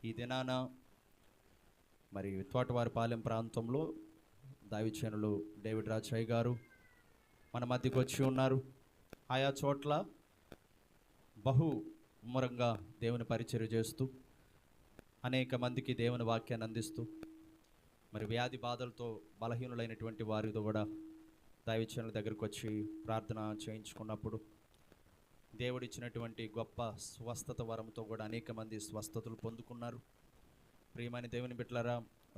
ఈ దినాన మరి తోటవారిపాలెం ప్రాంతంలో దైవజనులు డేవిడ్ రాజయ్య గారు మన మధ్యకు వచ్చి ఉన్నారు. ఆయా చోట్ల ముమ్మరంగా దేవుని పరిచర్య చేస్తూ అనేక మందికి దేవుని వాక్యాన్ని అందిస్తూ మరి వ్యాధి బాధలతో బలహీనులైనటువంటి వారితో కూడా దైవజనుల దగ్గరికి వచ్చి ప్రార్థన చేయించుకున్నప్పుడు దేవుడిచ్చినటువంటి గొప్ప స్వస్థత వరంతో కూడా అనేక మంది స్వస్థతలు పొందుకున్నారు. ప్రియమైన దేవుని బిడ్డలారా,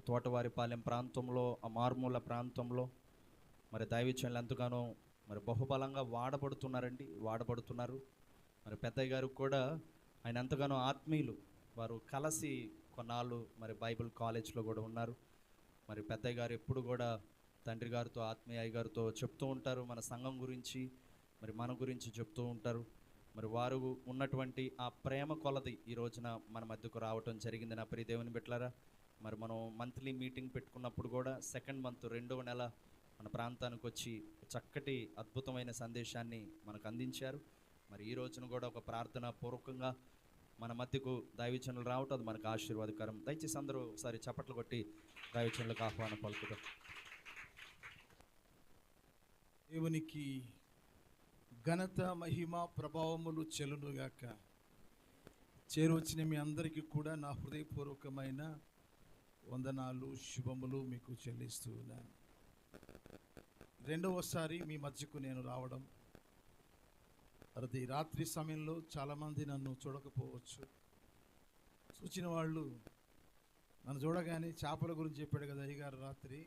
తోటవారిపాలెం ప్రాంతంలో, ఆ మారుమూల ప్రాంతంలో మరి దైవజనులు ఎంతగానో మరి బహుబలంగా వాడబడుతున్నారు. మరి పెద్దయ్య గారు కూడా ఆయన ఎంతగానో ఆత్మీయులు. వారు కలిసి కొన్నాళ్ళు మరి బైబిల్ కాలేజ్లో కూడా ఉన్నారు. మరి పెద్దయ్య గారు ఎప్పుడు కూడా తండ్రి గారితో, ఆత్మీయ గారితో చెప్తూ ఉంటారు, మన సంఘం గురించి, మరి మన గురించి చెప్తూ ఉంటారు. మరి వారు ఉన్నటువంటి ఆ ప్రేమ కొలది ఈ రోజున మన మధ్యకు రావటం జరిగింది. నా ప్రియ దేవుని బిడ్డలారా, మరి మనం మంత్లీ మీటింగ్ పెట్టుకున్నప్పుడు కూడా సెకండ్ మంత్ 2వ నెల మన ప్రాంతానికి వచ్చి చక్కటి అద్భుతమైన సందేశాన్ని మనకు అందించారు. మరి ఈ రోజున కూడా ఒక ప్రార్థన పూర్వకంగా మన మధ్యకు దైవజనులు రావటం అది మనకు ఆశీర్వాదకరం. దయచేసి అందరూ ఒకసారి చప్పట్లు కొట్టి దైవజనులకు ఆహ్వానం పలుకుతాం. దేవునికి ఘనత, మహిమ, ప్రభావములు చెల్లునుగాక. చేరువచ్చిన మీ అందరికీ కూడా నా హృదయపూర్వకమైన వందనాలు, శుభములు మీకు చెల్లిస్తూ ఉన్నాను. రెండవసారి మీ మధ్యకు నేను రావడం. అది రాత్రి సమయంలో చాలామంది నన్ను చూడకపోవచ్చు. చూచిన వాళ్ళు నన్ను చూడగానే చేపల గురించి చెప్పాడు కదా అయ్యగారు రాత్రి,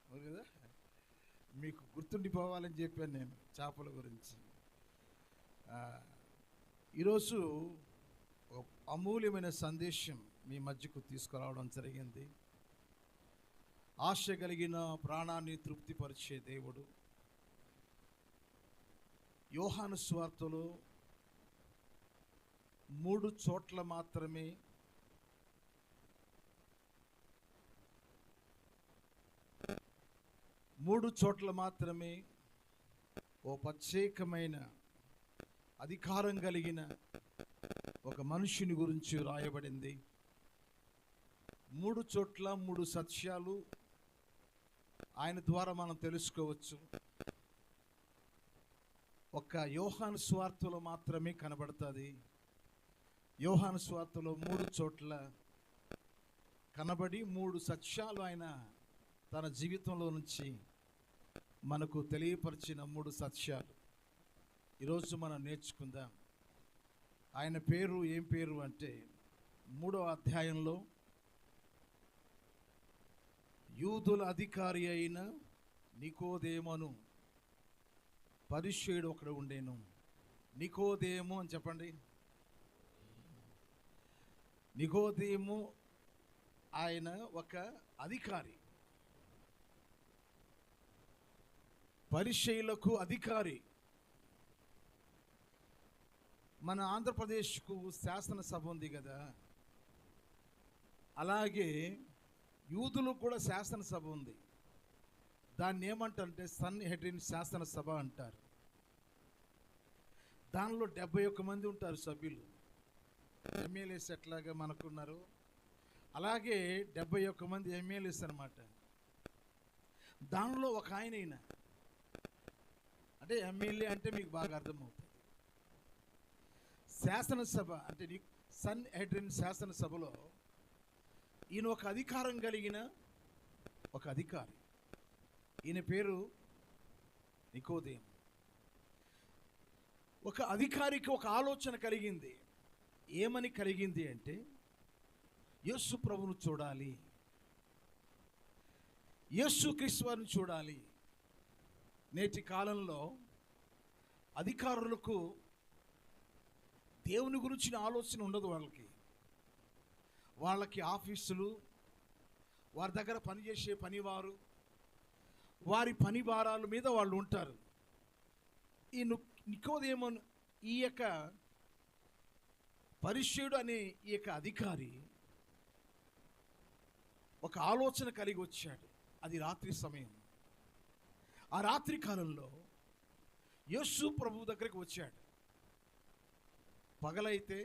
అవును కదా, మీకు గుర్తుండిపోవాలని చెప్పాను నేను చేపల గురించి. ఈరోజు ఒక అమూల్యమైన సందేశం మీ మధ్యకు తీసుకురావడం జరిగింది. ఆశ కలిగిన ప్రాణాన్ని తృప్తిపరిచే దేవుడు. యోహాను సువార్తలో 3 చోట్ల మాత్రమే ఓ ప్రత్యేకమైన అధికారం కలిగిన ఒక మనుషుని గురించి రాయబడింది. 3 చోట్ల 3 సత్యాలు ఆయన ద్వారా మనం తెలుసుకోవచ్చు. ఒక్క యోహాను సువార్తలో మాత్రమే కనబడుతుంది. యోహాను సువార్తలో 3 చోట్ల కనబడి 3 సత్యాలు ఆయన తన జీవితంలో నుంచి మనకు తెలియపరిచిన 3 సత్యాలు ఈరోజు మనం నేర్చుకుందాం. ఆయన పేరు ఏం పేరు అంటే 3వ అధ్యాయంలో యూదుల అధికారి అయిన నికోదేమును, పరిసయ్యుడు ఒకడు ఉండేను. నికోదేము అని చెప్పండి. నికోదేము ఆయన ఒక అధికారి, పరిసయ్యులకు అధికారి. మన ఆంధ్రప్రదేశ్కు శాసనసభ ఉంది కదా, అలాగే యూదులకు కూడా శాసనసభ ఉంది. దాన్ని ఏమంటారంటే సన్హెడ్రిన్ శాసనసభ అంటారు. దానిలో 71 మంది ఉంటారు సభ్యులు. ఎమ్మెల్యేస్ ఎట్లాగా మనకున్నారు, అలాగే 71 మంది ఎమ్మెల్యేస్ అన్నమాట. దానిలో ఒక ఆయన అంటే ఎమ్మెల్యే అంటే మీకు బాగా అర్థమవుతుంది. శాసనసభ అంటే సన్హెడ్రిన్ శాసనసభలో ఈయన ఒక అధికారం కలిగిన ఒక అధికారి. ఈయన పేరు నికోదేము. ఒక అధికారికి ఒక ఆలోచన కలిగింది. ఏమని కలిగింది అంటే యేసు ప్రభువును చూడాలి, యేసు క్రీస్తు వారిని చూడాలి. నేటి కాలంలో అధికారులకు దేవుని గురించిన ఆలోచన ఉండదు. వాళ్ళకి ఆఫీసులు, వారి దగ్గర పనిచేసే పనివారు, వారి పని భారాల మీద వాళ్ళు ఉంటారు. ఈ నికోదేము ఈ యొక్క పరిసయ్యుడు అనే ఈ యొక్క అధికారి ఒక ఆలోచన కలిగి వచ్చాడు. అది రాత్రి సమయం. ఆ రాత్రి కాలంలో యేసు ప్రభువు దగ్గరికి వచ్చాడు. పగలైతే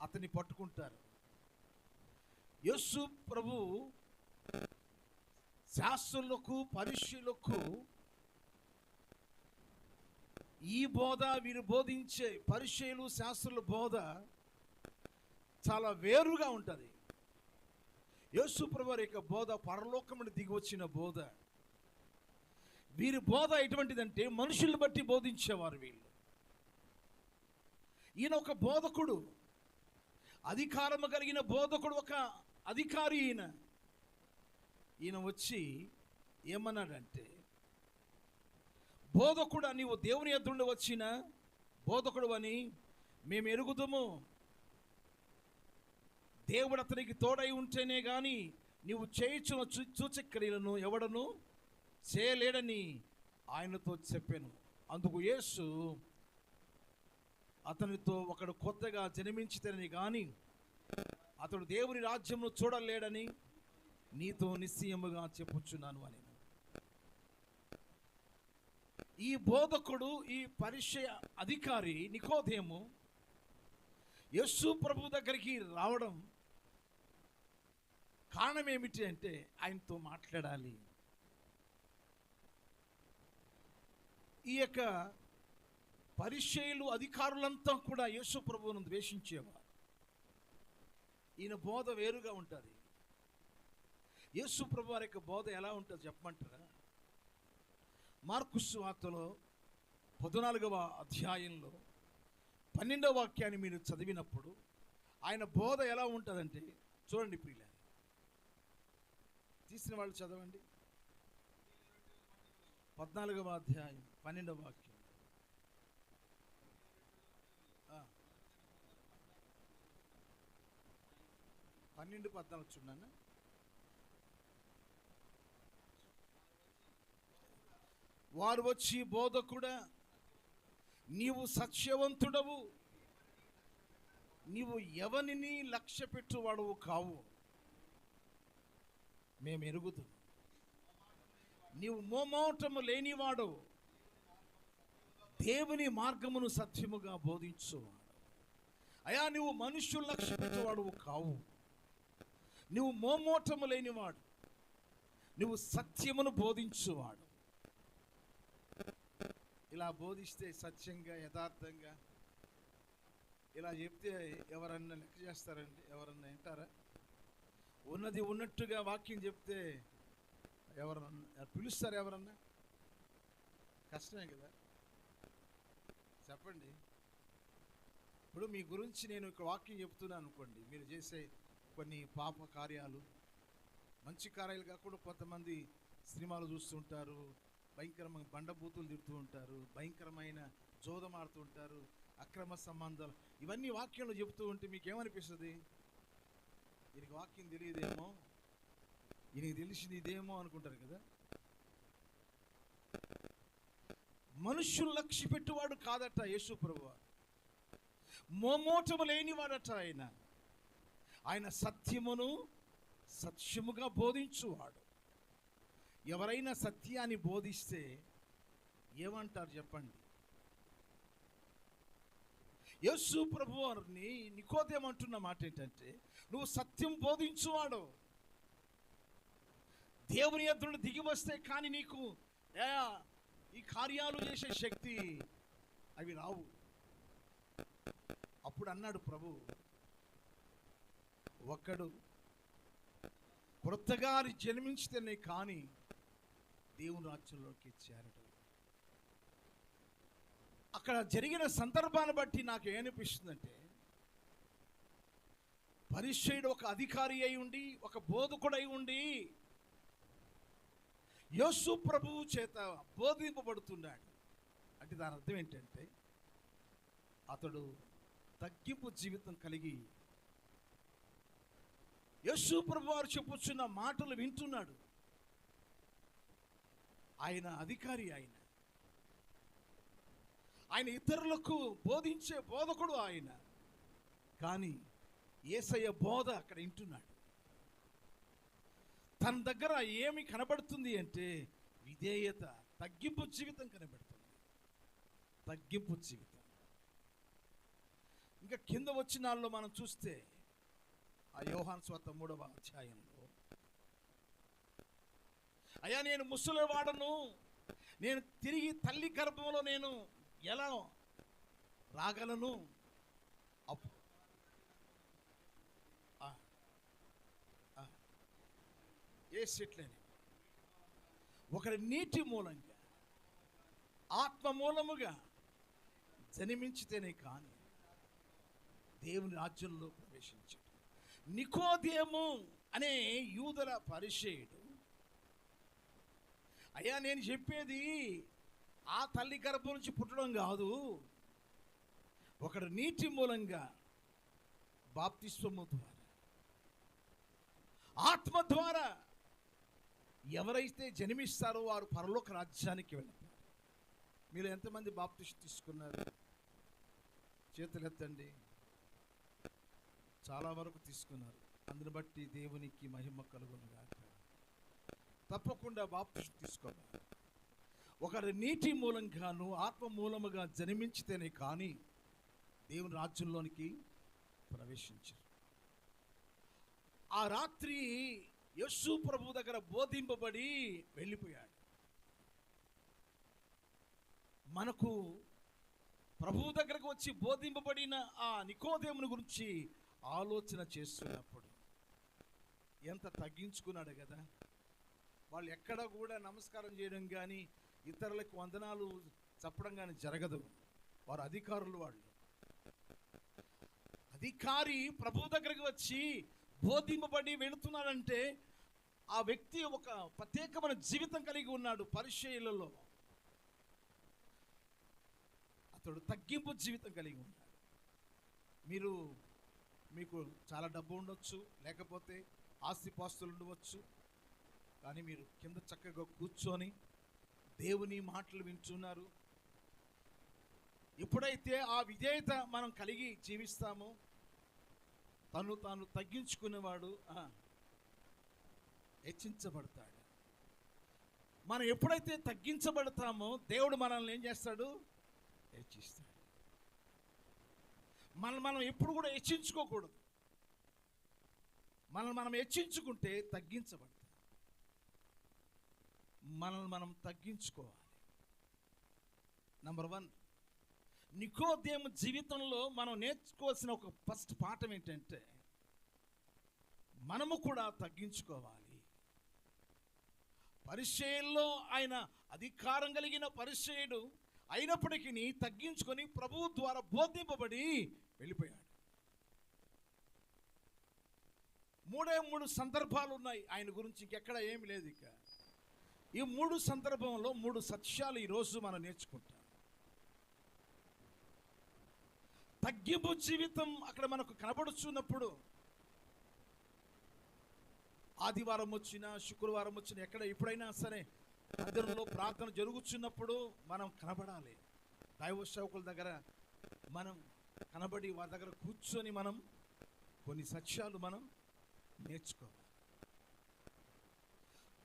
అతన్ని పట్టుకుంటారు. యేసు ప్రభు శాస్త్రులకు పరిశీలకు ఈ బోధ, వీరు బోధించే పరిచయులు శాస్త్రుల బోధ చాలా వేరుగా ఉంటుంది. యేసు ప్రభు యొక్క బోధ పరలోకం నుండి దిగి వచ్చిన బోధ. వీరి బోధ ఎటువంటిదంటే మనుషుల్ని బట్టి బోధించేవారు వీళ్ళు. ఈయన ఒక బోధకుడు, అధికారము కలిగిన బోధకుడు, ఒక అధికారి. ఈయన వచ్చి ఏమన్నాడంటే, బోధకుడు నీవు దేవుని యొద్ద నుండి వచ్చిన బోధకుడు అని మేము ఎరుగుదుము. దేవుడు అతనికి తోడై ఉంటేనే కానీ నీవు చేయుచున్న సూచక్రియలను ఎవడను చేయలేడని ఆయనతో చెప్పాను. అందుకు యేసు అతనితో, ఒకడు కొత్తగా జన్మించితేనని కానీ అతడు దేవుని రాజ్యమును చూడలేడని నీతో నిశ్చయముగా చెప్పుచున్నాను అని. ఈ బోధకుడు, ఈ పరిచయ అధికారి నికోదేము యేసు ప్రభు దగ్గరికి రావడం కారణం ఏమిటి అంటే, ఆయనతో మాట్లాడాలి. ఈ యొక్క పరిచయులు, అధికారులంతా కూడా యేసు ప్రభువును ద్వేషించేవారు. ఈయన బోధ వేరుగా ఉంటుంది. యేసు ప్రభు వారి యొక్క బోధ ఎలా ఉంటుంది చెప్పమంటారా? మార్కు సువార్తలో 14వ అధ్యాయంలో 12వ వాక్యాన్ని మీరు చదివినప్పుడు ఆయన బోధ ఎలా ఉంటుందంటే, చూడండి ప్రియులారా, తీసిన వాళ్ళు చదవండి. 14వ అధ్యాయం 12వ వాక్యం. 12-14 చూడండి. వారు వచ్చి, బోధకుడా, నీవు సత్యవంతుడవు, నీవు ఎవరిని లక్ష్య పెట్టువాడవు కావు, మేము ఎరుగుదు. నీవు మోమోటము లేనివాడు, దేవుని మార్గమును సత్యముగా బోధించువాడు. అయా, నువ్వు మనుష్యులు లక్ష్య పెట్టువాడు కావు, నువ్వు మోమోటము లేనివాడు, నువ్వు సత్యమును బోధించువాడు. ఇలా బోధిస్తే సత్యంగా, యథార్థంగా ఇలా చెప్తే ఎవరన్నా లెక్క చేస్తారండి? ఎవరన్నా వింటారా? ఉన్నది ఉన్నట్టుగా వాక్యం చెప్తే ఎవరన్నా పిలుస్తారు? ఎవరన్నా? కష్టమే కదా, చెప్పండి. ఇప్పుడు మీ గురించి నేను ఒక వాక్యం చెప్తున్నాను అనుకోండి, మీరు చేసే కొన్ని పాప కార్యాలు, మంచి కార్యాలు కాకుండా కొంతమంది సినిమాలు చూస్తుంటారు, భయంకరమైన బండబూతులు తిడుతూ ఉంటారు, భయంకరమైన జోదమాడుతూ ఉంటారు, అక్రమ సంబంధాలు, ఇవన్నీ వాక్యంలో చెబుతూ ఉంటే మీకు ఏమనిపిస్తుంది? ఈయనకి వాక్యం తెలియదేమో, ఈయనకి తెలిసింది ఇదేమో అనుకుంటారు కదా. మనుష్యులు లక్ష్య పెట్టువాడు కాదట యేసు ప్రభువు, మోమోటము లేనివాడట ఆయన. ఆయన సత్యమును సత్యముగా బోధించువాడు. ఎవరైనా సత్యాన్ని బోధిస్తే ఏమంటారు చెప్పండి? యేసు ప్రభువారిని నికోదేము అంటున్న మాట ఏంటంటే, నువ్వు సత్యం బోధించువాడు. దేవుని యొద్ద నుండి దిగి వస్తే కానీ నీకు ఈ కార్యాలు చేసే శక్తి అవి రావు. అప్పుడు అన్నాడు ప్రభు, ఒక్కడు క్రొత్తగా జన్మించితేనే కానీ దేవుని రాజ్యంలోకి చేరడు. అక్కడ జరిగిన సందర్భాన్ని బట్టి నాకు ఏమనిపిస్తుందంటే, పరిచయుడు ఒక అధికారి అయి ఉండి, ఒక బోధకుడు అయి ఉండి యేసు ప్రభువు చేత బోధింపబడుతున్నాడు అంటే దాని అర్థం ఏంటంటే, అతడు తగ్గింపు జీవితం కలిగి యేసు ప్రభు వారు చెప్పుచున్న మాటలు వింటున్నాడు. ఆయన అధికారి, ఆయన ఇతరులకు బోధించే బోధకుడు ఆయన. కానీ యేసయ్య బోధ అక్కడ వింటున్నాడు. తన దగ్గర ఏమి కనబడుతుంది అంటే విధేయత, తగ్గింపు జీవితం కనబడుతుంది. తగ్గింపు జీవితం. ఇంకా కింద వచనాల్లో మనం చూస్తే ఆ యోహాను సువార్త 3వ అధ్యాయంలో, అయ్యా నేను ముసలివాడను, నేను తిరిగి తల్లి గర్భంలో నేను ఎలా రాగలను? ఏ సెట్లని ఒకరి నీటి మూలంగా ఆత్మ మూలముగా జన్మించితేనే కానీ దేవుని రాజ్యంలో ప్రవేశించాడు. నికోదేము అనే యూదుల పరిసయ్యుడు, అయ్యా నేను చెప్పేది ఆ తల్లి గర్భం నుంచి పుట్టడం కాదు, ఒకడు నీటి మూలంగా బాప్తిస్మము ద్వారా ఆత్మ ద్వారా ఎవరైతే జన్మిస్తారో వారు పరలోక రాజ్యానికి వెళ్తారు. మీరు ఎంతమంది బాప్తిస్మం తీసుకున్నారు? చేతులు ఎత్తండి. చాలా వరకు తీసుకున్నారు. అందుని బట్టి దేవునికి మహిమ కలుగునుగాక. తప్పకుండా బాప్తిస్మం తీసుకోవాలి. ఒకరి నీటి మూలంగాను ఆత్మ మూలముగా జన్మించితేనే కానీ దేవుని రాజ్యంలోనికి ప్రవేశించారు. ఆ రాత్రి యేసు ప్రభు దగ్గర బోధింపబడి వెళ్ళిపోయాడు. మనకు ప్రభు దగ్గరకు వచ్చి బోధింపబడిన ఆ నికోదేముని గురించి ఆలోచన చేస్తున్నప్పుడు ఎంత తగ్గించుకున్నాడు కదా. వాళ్ళు ఎక్కడ కూడా నమస్కారం చేయడం కానీ ఇతరులకు వందనాలు చెప్పడం కానీ జరగదు. వారు అధికారులు. వాళ్ళు అధికారి ప్రభు దగ్గరికి వచ్చి బోధింపబడి వెళుతున్నాడంటే ఆ వ్యక్తి ఒక ప్రత్యేకమైన జీవితం కలిగి ఉన్నాడు. పరిచర్యలలో అతడు తగ్గింపు జీవితం కలిగి ఉన్నాడు. మీకు చాలా డబ్బు ఉండొచ్చు, లేకపోతే ఆస్తిపాస్తులు ఉండవచ్చు, కానీ మీరు కింద చక్కగా కూర్చొని దేవుని మాటలు వింటున్నారు. ఎప్పుడైతే ఆ విధేయత మనం కలిగి జీవిస్తామో తాను తగ్గించుకునేవాడు హెచ్చించబడతాడు. మనం ఎప్పుడైతే తగ్గించబడతామో దేవుడు మనల్ని ఏం చేస్తాడు? హెచ్చిస్తాడు. మనం ఎప్పుడు కూడా హెచ్చించుకోకూడదు. మనం హెచ్చించుకుంటే తగ్గించబడతాం. మనం తగ్గించుకోవాలి. నంబర్ 1, నికోదేము జీవితంలో మనం నేర్చుకోవాల్సిన ఒక ఫస్ట్ పాఠం ఏంటంటే మనము కూడా తగ్గించుకోవాలి. పరిచర్యల్లో ఆయన అధికారం కలిగిన పరిచర్యుడు అయినప్పటికీ తగ్గించుకొని ప్రభువు ద్వారా బోధింపబడి వెళ్ళిపోయాడు. 3 సందర్భాలు ఉన్నాయి ఆయన గురించి, ఇంకెక్కడ ఏమి లేదు. ఇక ఈ 3 సందర్భంలో 3 సత్యాలు ఈరోజు మనం నేర్చుకుంటాం. తగ్గింపు జీవితం అక్కడ మనకు కనబడుచున్నప్పుడు ఆదివారం వచ్చినా శుక్రవారం వచ్చినా ఎప్పుడైనా సరే మందిరంలో ప్రార్థన జరుగుతున్నప్పుడు మనం కనబడాలి. దైవ సేవకుల దగ్గర మనం కనబడి వారి దగ్గర కూర్చొని మనం కొన్ని సత్యాలు మనం నేర్చుకోవాలి.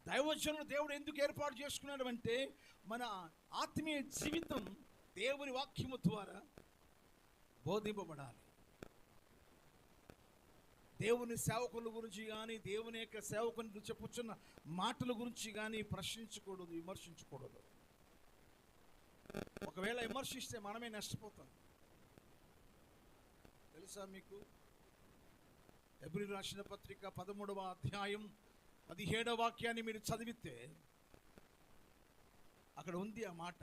దైవజనులు దేవుడు ఎందుకు ఏర్పాటు చేసుకున్నాడు అంటే మన ఆత్మీయ జీవితం దేవుని వాక్యము ద్వారా బోధింపబడాలి. దేవుని సేవకుల గురించి కానీ దేవుని యొక్క సేవకుని చెప్పుచున్న మాటల గురించి కానీ ప్రశ్నించకూడదు, విమర్శించకూడదు. ఒకవేళ విమర్శిస్తే మనమే నష్టపోతాం. తెలుసా మీకు? హెబ్రీయులకు రాసిన పత్రిక 13వ అధ్యాయం 17వ వాక్యాన్ని మీరు చదివితే అక్కడ ఉంది ఆ మాట.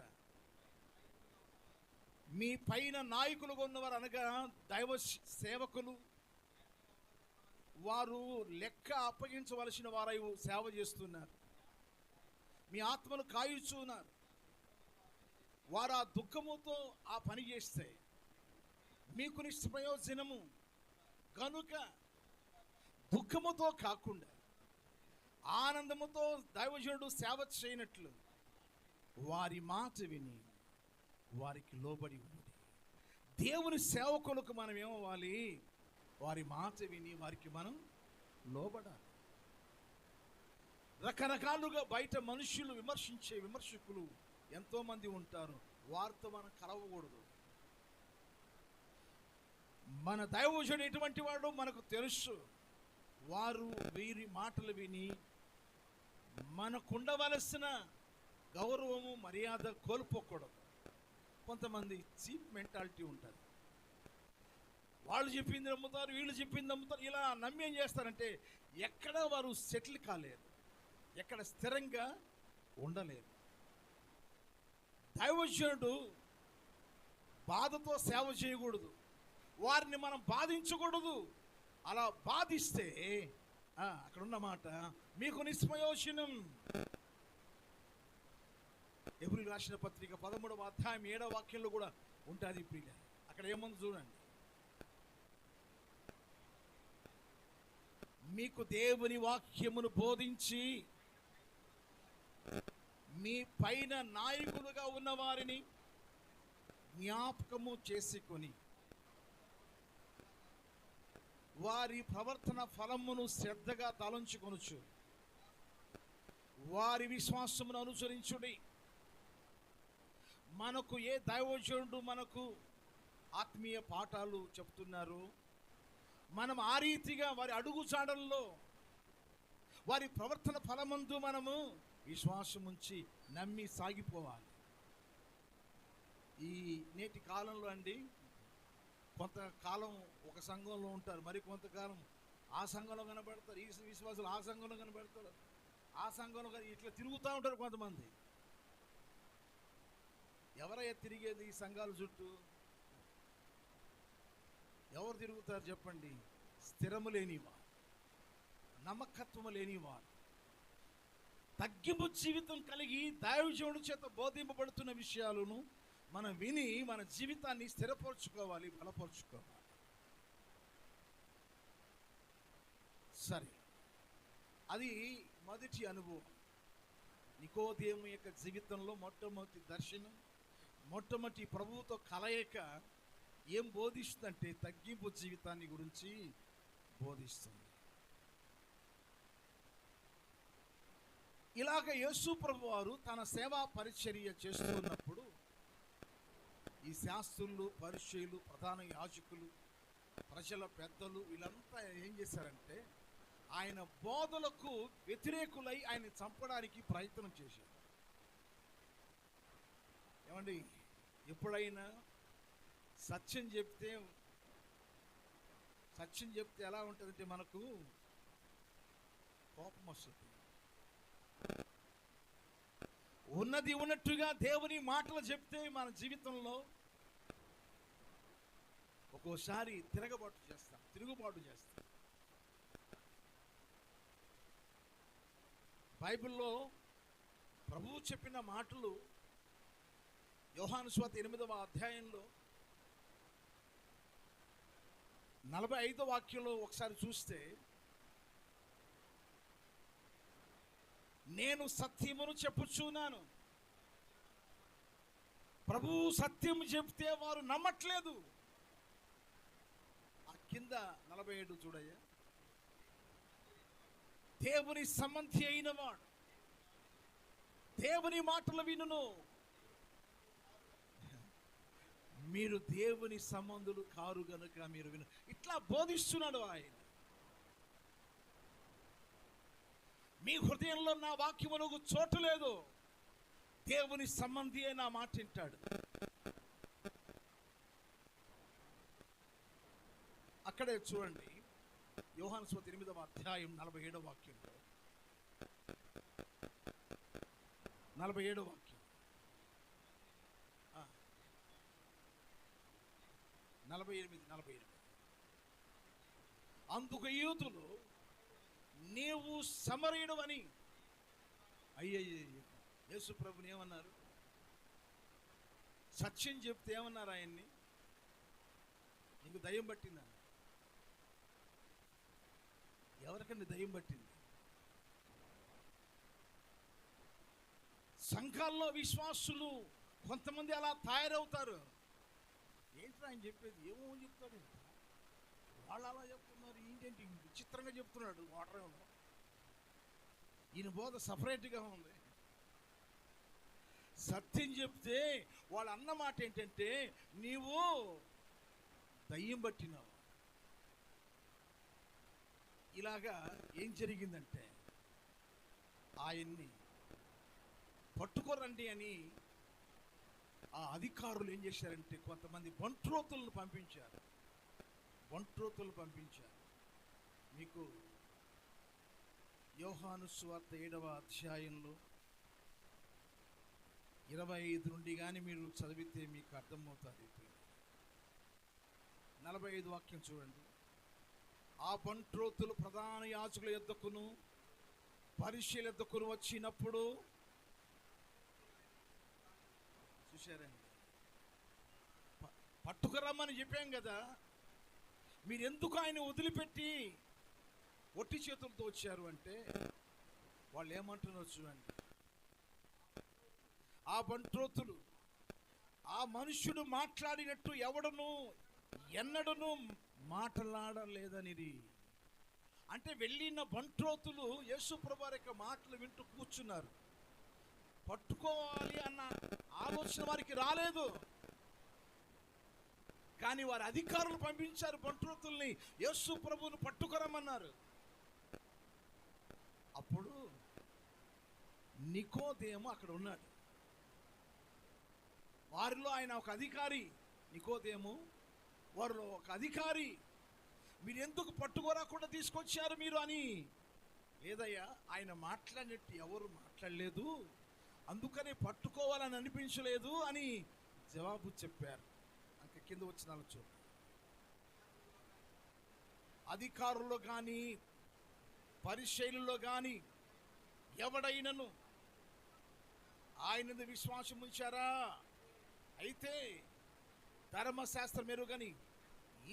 మీ పైన నాయకులుగా ఉన్నవారు అనగా దైవ సేవకులు, వారు లెక్క అప్పగించవలసిన వారై సేవ చేస్తున్నారు. మీ ఆత్మను కాయుచున్నారు. వారు ఆ దుఃఖముతో ఆ పని చేస్తే మీకు నిష్ప్రయోజనము కనుక దుఃఖముతో కాకుండా ఆనందముతో దైవజనుడు సేవ చేయనట్లు వారి మాట విని వారికి లోబడి ఉన్నది. దేవుని సేవకులకు మనం ఏమవ్వాలి? వారి మాట విని వారికి మనం లోబడాలి. రకరకాలుగా బయట మనుషులు విమర్శించే విమర్శకులు ఎంతోమంది ఉంటారు. వారితో మనం కలవకూడదు. మన దైవజనుడు ఎటువంటి వాడు మనకు తెలుసు. వారు వీరి మాటలు విని మనకుండవలసిన గౌరవము మర్యాద కోల్పోకూడదు. కొంతమంది చీప్ మెంటాలిటీ ఉంటుంది. వాళ్ళు చెప్పింది నమ్ముతారు, వీళ్ళు చెప్పింది నమ్ముతారు. ఇలా నమ్మి ఏం చేస్తారంటే ఎక్కడ వారు సెటిల్ కాలేరు, ఎక్కడ స్థిరంగా ఉండలేరు. దైవజనుడు బాధతో సేవ చేయకూడదు, వారిని మనం బాధించకూడదు. అలా బాధిస్తే అక్కడ ఉన్నమాట మీకు నిష్ప్రయోజనం. ఎబ్రీయులకు రాసిన పత్రిక 13వ అధ్యాయం 7వ వాక్యంలో కూడా ఉంటుంది. ప్రియుల, అక్కడ ఏముంది చూడండి. మీకు దేవుని వాక్యమును బోధించి మీ పైన నాయకులుగా ఉన్న వారిని జ్ఞాపకము చేసుకొని వారి ప్రవర్తన ఫలమును శ్రద్ధగా తలంచుకొనుచు వారి విశ్వాసమును అనుసరించుడి. మనకు ఏ దైవజనుడు మనకు ఆత్మీయ పాఠాలు చెప్తున్నారు, మనం ఆ రీతిగా వారి అడుగుజాడల్లో వారి ప్రవర్తన ఫలమందు మనము విశ్వాసం ఉంచి నమ్మి సాగిపోవాలి. ఈ నేటి కాలంలో అండి, కొంతకాలం ఒక సంఘంలో ఉంటారు, మరి కొంతకాలం ఆ సంఘంలో కనబడతారు, ఈ విశ్వాసులు ఆ సంఘంలో కనబడతారు, ఆ సంఘంలో ఇట్లా తిరుగుతూ ఉంటారు కొంతమంది. ఎవరయ్యా తిరిగేది ఈ సంఘాల చుట్టూ? ఎవరు తిరుగుతారు చెప్పండి? స్థిరము లేనివారు, నమ్మకత్వము లేనివారు, తగ్గింపు జీవితం కలిగి దైవజనుడి చేత బోధింపబడుతున్న విషయాలను మనం విని మన జీవితాన్ని స్థిరపరచుకోవాలి, బలపరుచుకోవాలి. సరే, అది మొదటి అనుభవం. నికోదేము యొక్క జీవితంలో మొట్టమొదటి దర్శనం, మొట్టమొదటి ప్రభువుతో కలయిక ఏం బోధిస్తుందంటే తగ్గింపు జీవితాన్ని గురించి బోధిస్తుంది. ఇలాగ యేసు ప్రభు వారు తన సేవా పరిచర్య చేస్తున్నప్పుడు ఈ శాస్త్రులు, పరిచయులు, ప్రధాన యాజకులు, ప్రజల పెద్దలు వీళ్ళంతా ఏం చేశారంటే ఆయన బోధలకు వ్యతిరేకులై ఆయన చంపడానికి ప్రయత్నం చేశారు. ఏమండి, ఎప్పుడైనా సత్యం చెప్తే ఎలా ఉంటుందంటే మనకు కోపం వస్తుంది. ఉన్నది ఉన్నట్టుగా దేవుని మాటలు చెప్తే మన జీవితంలో ఒక్కోసారి తిరుగుబాటు చేస్తాం. బైబిల్లో ప్రభువు చెప్పిన మాటలు యోహాను సువార్త 8వ అధ్యాయంలో 45వ వాక్యంలో ఒకసారి చూస్తే, నేను సత్యమును చెప్పుచున్నాను. ప్రభువు సత్యము చెప్తే వారు నమ్మట్లేదు. ఆ కింద 47 చూడయ్యా. దేవుని సంబంధి అయిన వాడు దేవుని మాటలు వినును. మీరు దేవుని సంబంధులు కారు గనుక మీరు విను. ఇట్లా బోధిస్తున్నాడు ఆయన. మీ హృదయంలో నా వాక్యమునకు చోటు లేదు. దేవుని సంబంధి అయిన మాట వింటాడు. అక్కడే చూడండి, యోహాను సువార్త 8వ అధ్యాయం 47వ వాక్యంలో 47వ వాక్యం 48. అందుకు యూదులు, నీవు సమరయుడు అని. అయ్యయ్య, యేసు ప్రభుని ఏమన్నారు? సత్యం చెప్తే ఏమన్నారు ఆయన్ని? నీకు దయ్యం పట్టిందా? ఎవరికండి దయ్యం పట్టింది? సంఘాల్లో విశ్వాసులు కొంతమంది అలా తయారవుతారు. ఏంటి ఆయన చెప్పేది? ఏమో చెప్తాడు, వాళ్ళు అలా చెప్తున్నారు, ఏంటంటే విచిత్రంగా చెప్తున్నాడు. వాటర్ ఈయన బోధ సపరేట్గా ఉంది. సత్యం చెప్తే వాళ్ళు అన్నమాట ఏంటంటే, నీవు దయ్యం పట్టినవాడు. ఇలాగా ఏం జరిగిందంటే ఆయన్ని పట్టుకోరండి అని ఆ అధికారులు ఏం చేశారంటే కొంతమంది బంట్రోతులను పంపించారు. మీకు యోహాను సువార్త 7వ అధ్యాయంలో 25 నుండి కానీ మీరు చదివితే మీకు అర్థమవుతుంది. 45 వాక్యం చూడండి. ఆ బంట్రోతులు ప్రధాన యాజకుల యొద్దకును పరిశీల యొద్దకును వచ్చినప్పుడు, చూశారండి, పట్టుకురమ్మని చెప్పాం కదా, మీరు ఎందుకు ఆయన వదిలిపెట్టి ఒట్టి చేతులతో వచ్చారు అంటే వాళ్ళు ఏమంటున్నారు చూడండి. ఆ బంట్రోతులు ఆ మనుష్యుడు మాట్లాడినట్టు ఎవడను ఎన్నడను మాట్లాడలేదనిది. అంటే వెళ్ళిన బంట్రోతులు యేసుప్రభు యొక్క మాటలు వింటూ కూర్చున్నారు. పట్టుకోవాలి అన్న ఆలోచన వారికి రాలేదు. కానీ వారి అధికారులు పంపించారు బంట్రోతుల్ని, యేసుప్రభుని పట్టుకోరమన్నారు. అప్పుడు నికోదేము అక్కడ ఉన్నాడు. వారిలో ఆయన ఒక అధికారి. నికోదేము వారిలో ఒక అధికారి. మీరు ఎందుకు పట్టుకోరాకుండా తీసుకొచ్చారు మీరు అని. లేదయ్యా, ఆయన మాట్లాడినట్టు ఎవరు మాట్లాడలేదు, అందుకని పట్టుకోవాలని అనిపించలేదు అని జవాబు చెప్పారు. అంక కింద వచ్చిన చూడు. అధికారుల్లో కానీ పరిశీలనలో కానీ ఎవడైనను ఆయన విశ్వాసం ఉంచారా? అయితే ధర్మశాస్త్రం ఎరుగని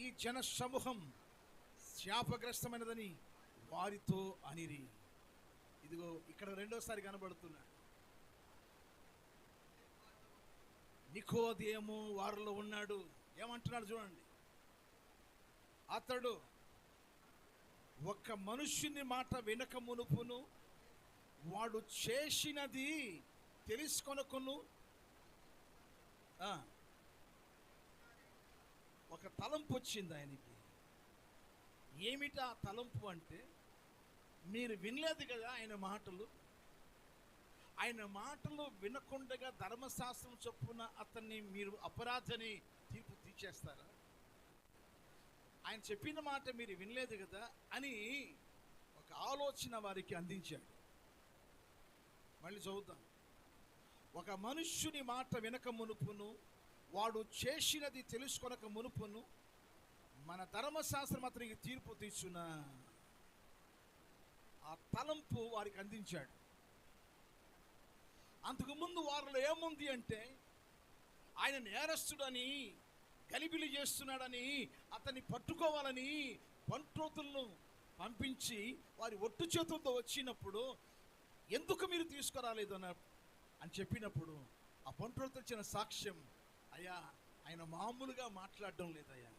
ఈ జన సమూహం శాపగ్రస్తమైనదని వారితో అనిరి. ఇదిగో ఇక్కడ రెండోసారి కనబడుతున్నాడు. నికోదేము వారిలో ఉన్నాడు. ఏమంటున్నాడు చూడండి. అతడు ఒక్క మనుష్యుని మాట వినక మునుపును వాడు చేసినది తెలుసుకొనకును ఒక తలంపు వచ్చింది ఆయనకి. ఏమిటా తలంపు అంటే, మీరు వినలేదు కదా ఆయన మాటలు. ఆయన మాటలు వినకుండగా ధర్మశాస్త్రం చొప్పున అతన్ని మీరు అపరాధని తీర్పు తీర్చేస్తారా? ఆయన చెప్పిన మాట మీరు వినలేదు కదా అని ఒక ఆలోచన వారికి అందించాడు. మళ్ళీ చదువుతాం. ఒక మనుష్యుని మాట వినక మునుపును వాడు చేసినది తెలుసుకొనక మునుపును మన ధర్మశాస్త్రం అతనికి తీర్పు తీర్చున. ఆ తలంపు వారికి అందించాడు. అంతకుముందు వారిలో ఏముంది అంటే, ఆయన నేరస్తుడని, గలిబిలి చేస్తున్నాడని, అతన్ని పట్టుకోవాలని బంట్రోతులను పంపించి వారి ఒట్టు చేతులతో వచ్చినప్పుడు, ఎందుకు మీరు తీసుకురాలేదు అని చెప్పినప్పుడు ఆ బంట్రోతులు ఇచ్చిన సాక్ష్యం, అయ్యా ఆయన మామూలుగా మాట్లాడడం లేదయ్యా,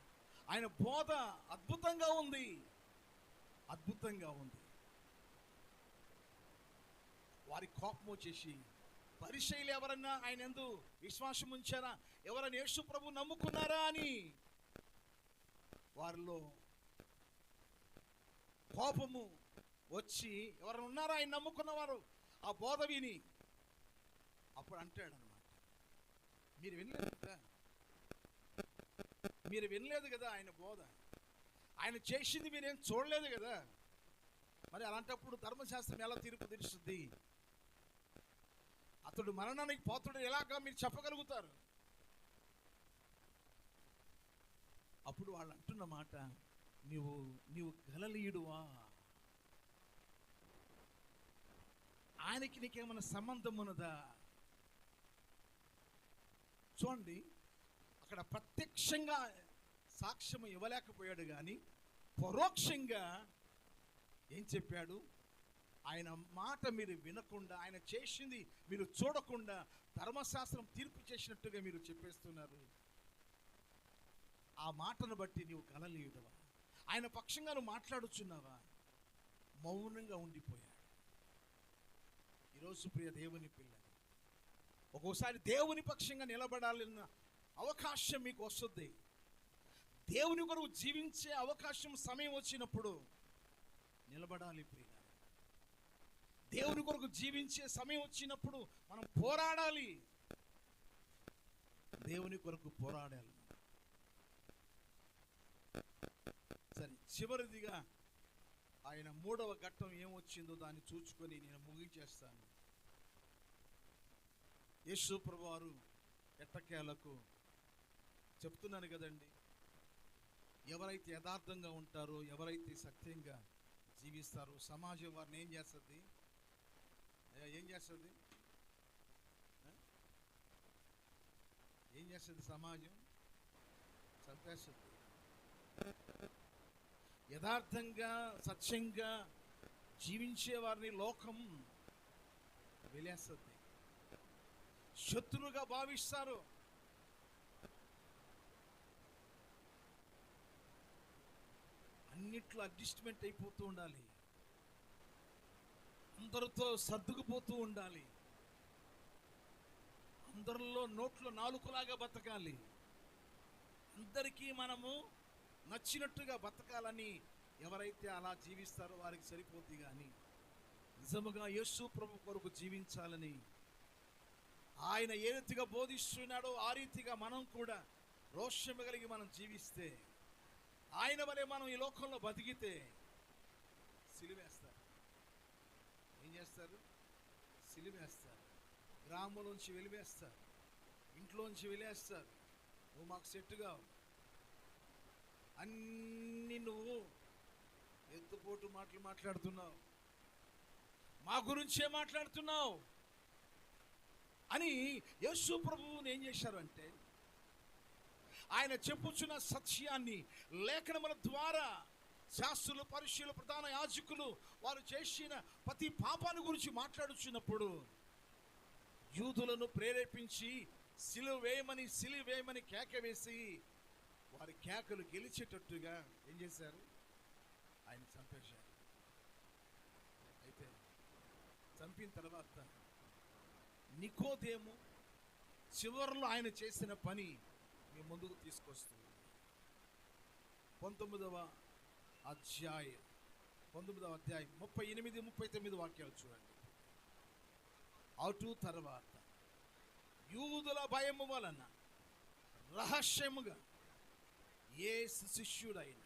ఆయన బోధ అద్భుతంగా ఉంది, అద్భుతంగా ఉంది. వారి కోపం వచ్చేసి, పరిశీలి ఎవరన్నా ఆయన యందు విశ్వాసం ఉంచారా, ఎవరైనా యేసు ప్రభు నమ్ముకున్నారా అని వారిలో కోపము వచ్చి, ఎవరైనా ఉన్నారా ఆయన నమ్ముకున్నవారు ఆ బోధ విని? అప్పుడు అంటాడు అన్నమాట, మీరు వినలేదు కదా, మీరు వినలేదు కదా ఆయన బోధ, ఆయన చేసింది మీరేం చూడలేదు కదా, మరి అలాంటప్పుడు ధర్మశాస్త్రం ఎలా తీర్పు తీరుస్తుంది? అతడు మరణానికి పోతాడు ఎలాగా మీరు చెప్పగలుగుతారు? అప్పుడు వాళ్ళు అంటున్న మాట, నీవు గలిలయుడువా? ఆయనకి నీకేమైనా సంబంధం ఉన్నదా? చూడండి, అక్కడ ప్రత్యక్షంగా సాక్ష్యం ఇవ్వలేకపోయాడు, కానీ పరోక్షంగా ఏం చెప్పాడు? ఆయన మాట మీరు వినకుండా, ఆయన చేసింది మీరు చూడకుండా ధర్మశాస్త్రం తీర్పు చేసినట్టుగా మీరు చెప్పేస్తున్నారు. ఆ మాటను బట్టి నీవు గలిలయుడవా? ఆయన పక్షంగా నువ్వు మాట్లాడుచున్నావా? మౌనంగా ఉండిపోయాడు. ఈరోజు ప్రియ దేవుని పిల్ల, ఒక్కోసారి దేవుని పక్షంగా నిలబడాలన్న అవకాశం మీకు వస్తుంది. దేవుని కొరకు జీవించే అవకాశం సమయం వచ్చినప్పుడు నిలబడాలి ప్రియులారా. దేవుని కొరకు జీవించే సమయం వచ్చినప్పుడు మనం పోరాడాలి. దేవుని కొరకు పోరాడాలి. సరే, చివరిదిగా ఆయన 3వ ఘట్టం ఏమొచ్చిందో దాన్ని చూచుకొని నేను ముగించేస్తాను. యేసు ప్రభువారు ఎట్టకేలకు చెప్తున్నాను కదండి, ఎవరైతే యథార్థంగా ఉంటారో, ఎవరైతే సత్యంగా జీవిస్తారో సమాజం వారిని ఏం చేస్తుంది? ఏం చేస్తుంది? ఏం చేస్తుంది? సమాజం చంపేస్తుంది. యథార్థంగా సత్యంగా జీవించే వారిని లోకం వెలేస్తుంది, శత్రువుగా భావిస్తారు. అన్నిట్లో అడ్జస్ట్మెంట్ అయిపోతూ ఉండాలి, అందరితో సర్దుకుపోతూ ఉండాలి, అందరిలో నోట్లో నాలుకలాగా బతకాలి, అందరికీ మనము నచ్చినట్టుగా బతకాలని ఎవరైతే అలా జీవిస్తారో వారికి సరిపోద్ది. కానీ నిజముగా యేసు ప్రభు కొరకు జీవించాలని ఆయన ఏ రీతిగా బోధిస్తున్నాడో ఆ రీతిగా మనం కూడా రోషము కలిగి మనం జీవిస్తే, ఆయన వలె మనం ఈ లోకంలో బతికితే సిలువేస్తారు. ఏం చేస్తారు? సిలువేస్తారు. గ్రామంలోంచి వెలివేస్తారు, ఇంట్లోంచి వెలివేస్తారు. నువ్వు మాకు సెట్టుగా అన్ని నువ్వు ఎత్తుపోటు మాటలు మాట్లాడుతున్నావు, మా గురించే మాట్లాడుతున్నావు అని యేసు ప్రభువుని ఏం చేశారు అంటే, ఆయన చెప్పుచున్న సత్యాన్ని లేఖనముల ద్వారా శాస్త్రులు, పరిశీలు, ప్రధాన యాజకులు వారు చేసిన ప్రతి పాపాన్ని గురించి మాట్లాడుచున్నప్పుడు యూదులను ప్రేరేపించి సిలువ వేయమని కేక వేసి వారి కేకలు గెలిచేటట్టుగా ఏం చేశారు? ఆయన చంపేశారు. అయితే చంపిన తర్వాత నికోదేము చివరిలో ఆయన చేసిన పని మీ ముందుకు తీసుకొస్తుంది. 19వ అధ్యాయం 38, 39 వాక్యాలు చూడండి. అటు తర్వాత యూదుల భయము వలన రహస్యముగా యేసు శిష్యుడైన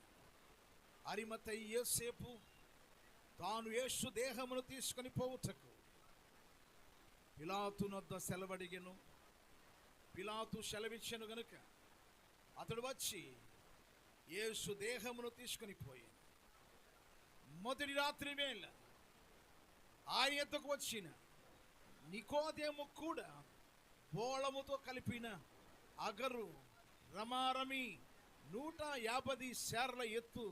అరిమతయి యోసేపు తాను యేసు దేహమును తీసుకొని పోవుటకు పిలాతు నొద్ద సెలవడిగెను. పిలాతు సెలవిచ్చెను గనుక అతడు వచ్చి యేసు దేహమును తీసుకొని పోయాను. మొదటి రాత్రి వేళ ఆయన యొద్దకు వచ్చిన నికోదేము కూడా బోళముతో కలిపిన అగరు రమారమి 150 సేర్ల ఎత్తు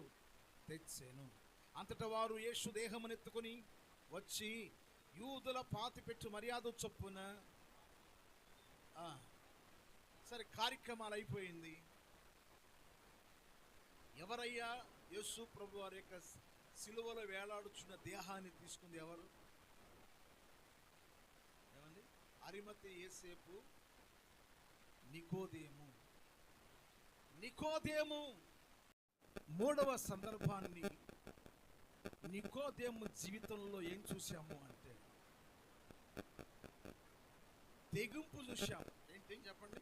తెచ్చాను. అంతటా వారు యేసు దేహమునెత్తుకొని వచ్చి యూదుల పాతిపెట్టు మర్యాద చొప్పున సరే కార్యక్రమాలు అయిపోయింది. ఎవరయ్యా యేసు ప్రభు వారి యొక్క సిలువలో వేలాడుచున్న దేహాన్ని తీసుకుంది? ఎవరు? ఏమండి? అరిమతయి యోసేపు, నికోదేము. 3వ సందర్భాన్ని నికోదేము జీవితంలో ఏం చూసాము అంటే తెగింపు చూశాము. ఏంటి చెప్పండి?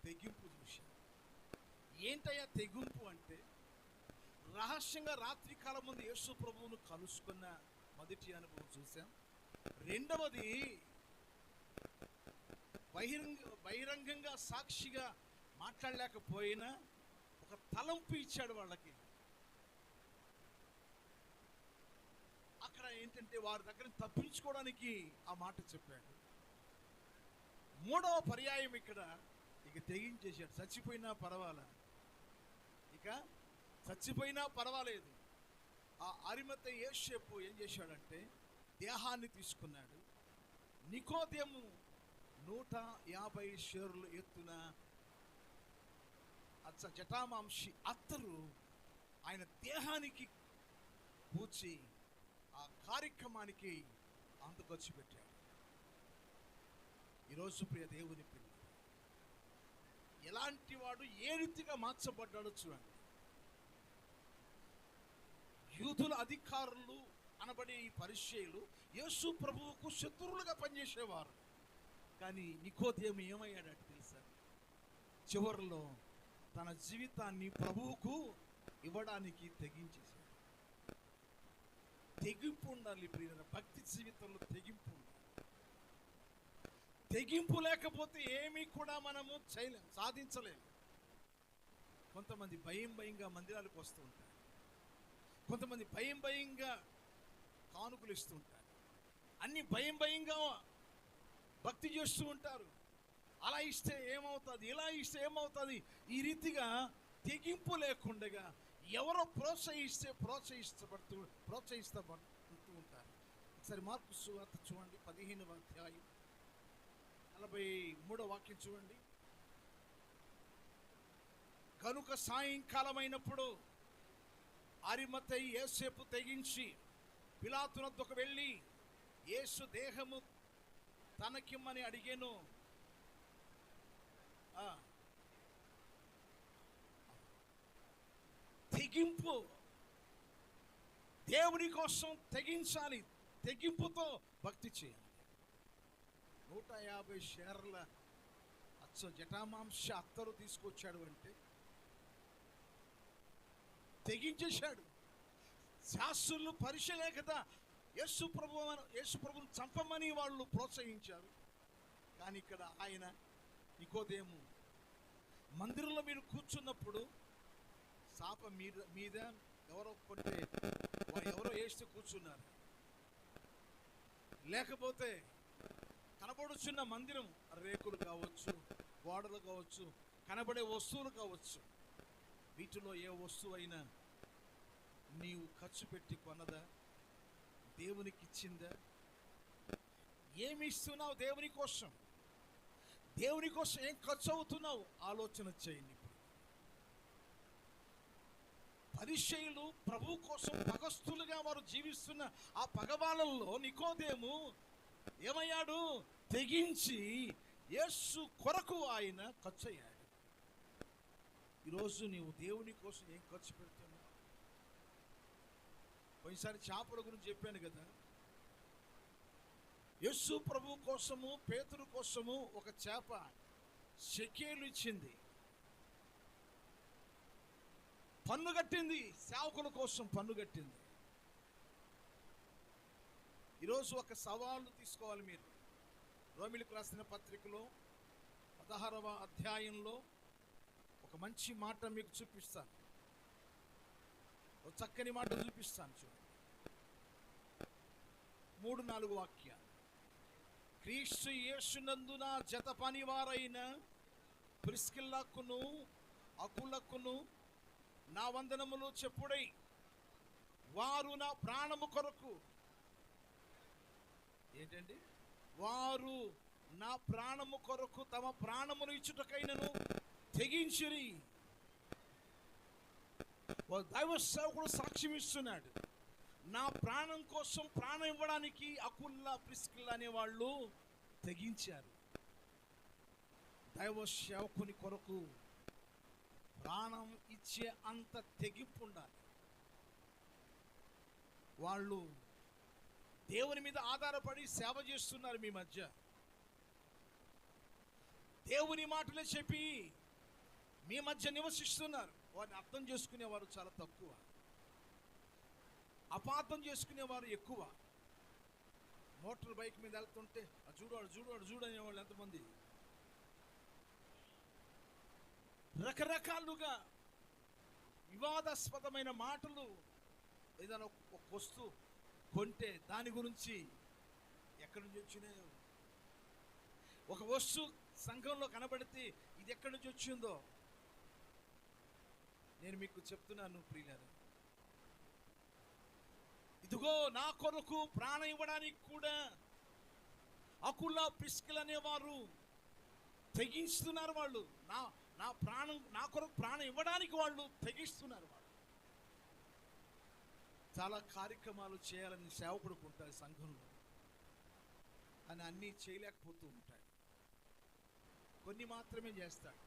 తెగింపు చూశాము. ఏంటయ్యా తెగింపు అంటే, రహస్యంగా రాత్రి కాలం ముందు యేసు ప్రభువును కలుసుకున్న మొదటి అనుభవం చూసాం. రెండవది బహిరంగంగా సాక్షిగా మాట్లాడలేకపోయినా ఒక తలంపు ఇచ్చాడు వాళ్ళకి. అక్కడ ఏంటంటే వారి దగ్గర తప్పించుకోవడానికి ఆ మాట చెప్పాడు. 3వ పర్యాయం ఇక్కడ ఇక తెగించేశాడు. చచ్చిపోయినా పర్వాలేదు. ఆ అరిమతయి యోసేపు ఏం చేశాడంటే దేహాన్ని తీసుకున్నాడు. నికోదేము 150 షేర్లు ఎత్తున జటామాంసి అత్తరు ఆయన దేహానికి పూచి ఆ కార్యక్రమానికి అంతకొచ్చి పెట్టాడు. ఈరోజు ప్రియ దేవుని పిల్ల, ఎలాంటి వాడు ఏ రీతిగా మార్చబడ్డాడో చూడండి. యూదుల అధికారులు అనబడే ఈ పరిచయులు యేసు ప్రభువుకు శత్రువులుగా పనిచేసేవారు. కానీ నికోదేము ఏమయ్యాడట తెలుసా? చివరిలో తన జీవితాన్ని ప్రభువుకు ఇవ్వడానికి తెగించేశాడు. తెగింపు ఉండాలి ప్రియుల, భక్తి జీవితంలో తెగింపు ఉండాలి. తెగింపు లేకపోతే ఏమీ కూడా మనము చేయలేము, సాధించలేము. కొంతమంది భయంగా మందిరాలకు వస్తూ ఉంటారు, కొంతమంది భయంగా కానుకలు ఇస్తూ ఉంటారు, అన్ని భయంగా భక్తి చేస్తూ ఉంటారు. అలా ఇస్తే ఏమవుతుంది, ఇలా ఇస్తే ఏమవుతుంది, ఈ రీతిగా తెగింపు లేకుండా ఎవరో ప్రోత్సహిస్తూ ఉంటారు. ఒకసారి మార్కు సువార్త చూడండి, 15వ అధ్యాయం 43వ వాక్యం చూడండి. కనుక సాయంకాలమైనప్పుడు అరిమతయి యేసేపు తెగించి పిలాతునొద్దకు వెళ్ళి యేసు దేహము తనకిమ్మని అడిగెను. తెగింపు, దేవుని కోసం తెగించాలి, తెగింపుతో భక్తి చేయాలి. 150 షేర్ల జటామాంస అత్తరు తీసుకొచ్చాడు అంటే తెగించేశాడు. శాస్త్రులు పరిశీలే కదా యేసు ప్రభువును చంపమని వాళ్ళు ప్రోత్సహించారు. కానీ ఇక్కడ ఆయన నికోదేము మందిరంలో మీరు కూర్చున్నప్పుడు సాప మీద ఎవరో కొంటే ఎవరో వేస్తే కూర్చున్నారు, లేకపోతే కనబడుచున్న మందిరం రేకులు కావచ్చు, గోడలు కావచ్చు, కనబడే వస్తువులు కావచ్చు, వీటిలో ఏ వస్తువు అయినా నీవు ఖర్చు పెట్టి కొన్నదా, దేవునికి ఇచ్చిందా? ఏమి ఇస్తున్నావు దేవుని కోసం? దేవుని కోసం ఏం ఖర్చు అవుతున్నావు ఆలోచన చేయండి. పరిచయులు ప్రభు కోసం పగస్తులుగా వారు జీవిస్తున్న ఆ పగవాళ్ళల్లో నికోదేము ఏమయ్యాడు? తెగించి యేసు కొరకు ఆయన ఖర్చు అయ్యాడు. ఈరోజు నీవు దేవుని కోసం ఏం ఖర్చు పెడుతున్నావు? పోయినసారి చేపల గురించి చెప్పాను కదా. యేసు ప్రభు కోసము, పేతురు కోసము ఒక చేప షెకేలు ఇచ్చింది, పన్ను కట్టింది, సేవకుల కోసం పన్ను కట్టింది. ఈరోజు ఒక సవాలు తీసుకోవాలి మీరు. రోమిలకు రాసిన పత్రికలో 16వ అధ్యాయంలో ఒక మంచి మాట మీకు చూపిస్తాను, ఒక చక్కని మాట చూపిస్తాను. చూడండి, 3-4 వాక్యాలు. క్రీస్తు యేసునందున జత పనివారైన ప్రిస్కిల్లాకును అకులకును నా వందనములు చెప్పుడై, వారు నా ప్రాణము కొరకు, ఏంటండి, వారు నా ప్రాణము కొరకు తమ ప్రాణమును ఇచ్చుటకైనను తెగించిరి. దైవ సేవకుడు సాక్ష్యం ఇస్తున్నాడు, నా ప్రాణం కోసం ప్రాణం ఇవ్వడానికి అకుల్లా ప్రిస్కిల్లా అనే వాళ్ళు తెగించారు. దైవ సేవకుని కొరకు ప్రాణం ఇచ్చే అంత తెగింపు ఉండాలి. వాళ్ళు దేవుని మీద ఆధారపడి సేవ చేస్తున్నారు. మీ మధ్య దేవుని మాటలే చెప్పి మీ మధ్య నివసిస్తున్నారు. వారిని అర్థం చేసుకునేవారు చాలా తక్కువ, అపార్థం చేసుకునేవారు ఎక్కువ. మోటార్ బైక్ మీద వెళ్తుంటే చూడు అనేవాళ్ళు ఎంతమంది. రకరకాలుగా వివాదాస్పదమైన మాటలు. ఏదైనా ఒక వస్తువు కొంటే దాని గురించి ఎక్కడి నుంచి వచ్చినాయో, ఒక వస్తువు సంఘంలో కనబడితే ఇది ఎక్కడి నుంచి వచ్చిందో. నేను మీకు చెప్తున్నాను ప్రియులారా, ఇదిగో నా కొరకు ప్రాణం ఇవ్వడానికి కూడా అకులా ప్రిస్కిల్ అనేవారు తెగిస్తున్నారు. వాళ్ళు నా కొరకు ప్రాణం ఇవ్వడానికి వాళ్ళు తెగిస్తున్నారు. వాళ్ళు చాలా కార్యక్రమాలు చేయాలని సేవకుడికి ఉంటాయి సంఘంలో, అని అన్నీ చేయలేకపోతూ ఉంటాడు. కొన్ని మాత్రమే చేస్తాడు.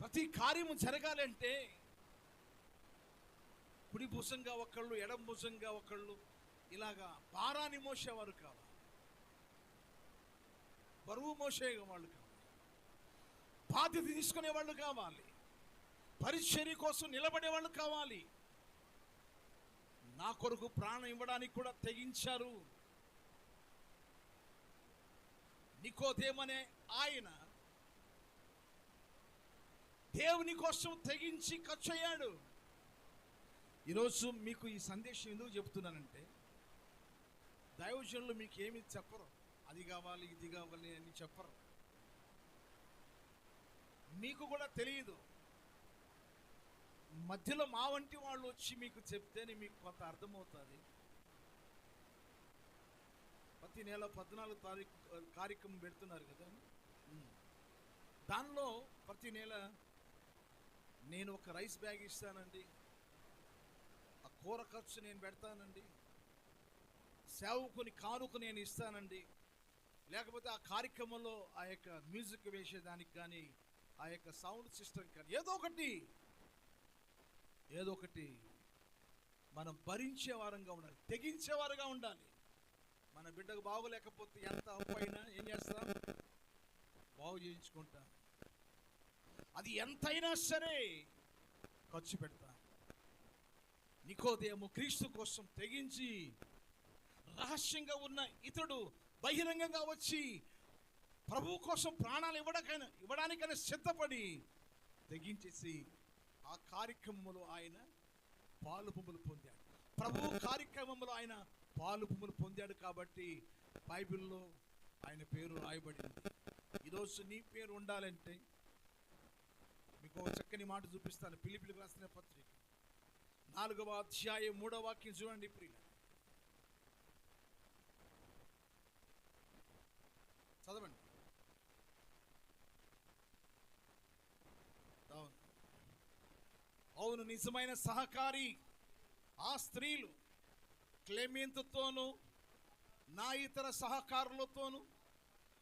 ప్రతి కార్యము జరగాలంటే కుడి భుజంగా ఒకళ్ళు, ఎడం భుజంగా ఒకళ్ళు, ఇలాగా భారాన్ని మోసేవారు కావాలి, బరువు మోసే వాళ్ళు కావాలి, బాధ్యత తీసుకునే వాళ్ళు కావాలి, పరిచర్య కోసం నిలబడే వాళ్ళు కావాలి. నా కొరకు ప్రాణం ఇవ్వడానికి కూడా తెగించారు. నికోదేమనే ఆయన దేవుని కోసం తెగించి ఖర్చు అయ్యాడు. ఈరోజు మీకు ఈ సందేశం ఎందుకు చెప్తున్నానంటే, దైవజనులు మీకు ఏమి చెప్పరు, అది కావాలి ఇది కావాలి అని చెప్పరు. మీకు కూడా తెలియదు. మధ్యలో మా వంటి వాళ్ళు వచ్చి మీకు చెప్తేనే మీకు కొంత అర్థమవుతుంది. ప్రతి నెల 14 తారీఖు కార్యక్రమం పెడుతున్నారు కదా, దానిలో ప్రతి నెల నేను ఒక రైస్ బ్యాగ్ ఇస్తానండి, ఆ కూర ఖర్చు నేను పెడతానండి, సేవకుని కానుక నేను ఇస్తానండి, లేకపోతే ఆ కార్యక్రమంలో ఆ యొక్క మ్యూజిక్ వేసేదానికి కానీ, ఆ యొక్క సౌండ్ సిస్టమ్ కానీ ఏదో ఒకటి మనం భరించే వారంగా ఉండాలి, తెగించేవారుగా ఉండాలి. మన బిడ్డకు బాగోలేకపోతే ఎంత అప్పు అయినా ఏం చేస్తాం, బాగు చేయించుకుంటాం. అది ఎంతైనా సరే ఖర్చు పెడతాం. నికోదేము క్రీస్తు కోసం తెగించి, రహస్యంగా ఉన్న ఇతడు బహిరంగంగా వచ్చి ప్రభు కోసం ప్రాణాలు ఇవ్వడానికైనా సిద్ధపడి తెగించేసి ఆ కార్యక్రమంలో ఆయన పాలు పంపులు పొందాడు. ప్రభు కార్యక్రమంలో ఆయన పాలు పంపులు పొందాడు కాబట్టి బైబిల్లో ఆయన పేరు రాయబడింది. ఈరోజు నీ పేరు ఉండాలంటే మీకు ఒక చక్కని మాట చూపిస్తాను. ఫిలిప్పీయులకు రాసిన పత్రిక 4వ అధ్యాయం 3వ వాక్యం చూడండి ప్రియుల, చదవండి. అవును, నిజమైన సహకారి ఆ స్త్రీలు క్లెమెంతుతోనూ నా ఇతర సహకారులతోనూ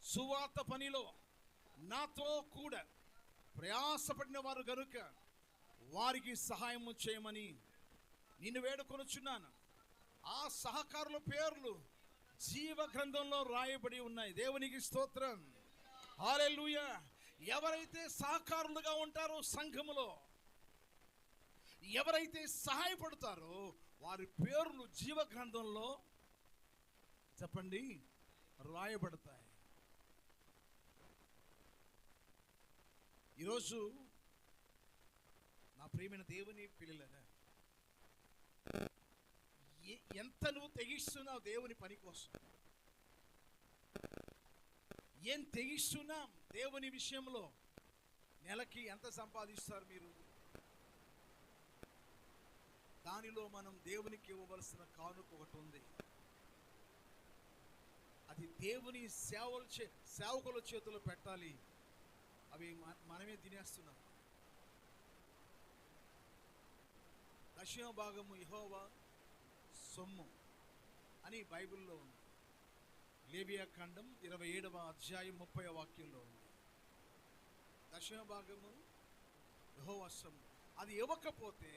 సువార్త పనిలో నాతో కూడా ప్రయాసపడిన వారు గనుక వారికి సహాయం చేయమని నిన్ను వేడుకొనుచున్నాను. ఆ సహకారుల పేర్లు జీవ గ్రంథంలో రాయబడి ఉన్నాయి. దేవునికి స్తోత్రం, హల్లెలూయా. ఎవరైతే సహకారులుగా ఉంటారో సంఘములో, ఎవరైతే సహాయపడతారో వారి పేర్లు జీవ గ్రంథంలో చెప్పండి రాయబడతాయి. ఈరోజు నా ప్రియమైన దేవుని పిల్లలరా, ఎంత నువ్వు తెగిస్తున్నావు దేవుని పని కోసం, ఏం తెగిస్తున్నాం దేవుని విషయంలో? నెలకి ఎంత సంపాదిస్తారు మీరు? దానిలో మనం దేవునికి ఇవ్వవలసిన కానుక ఒకటి ఉంది. అది దేవుని సేవకుల చేతుల్లో పెట్టాలి. అవి మనమే తినేస్తున్నాం. దశమ భాగము యెహోవా సొమ్ము అని బైబిల్లో ఉంది. లేవియా ఖండం 27వ అధ్యాయం 30వ వాక్యంలో ఉంది. దశమ భాగము యెహోవా సొమ్ము. అది ఇవ్వకపోతే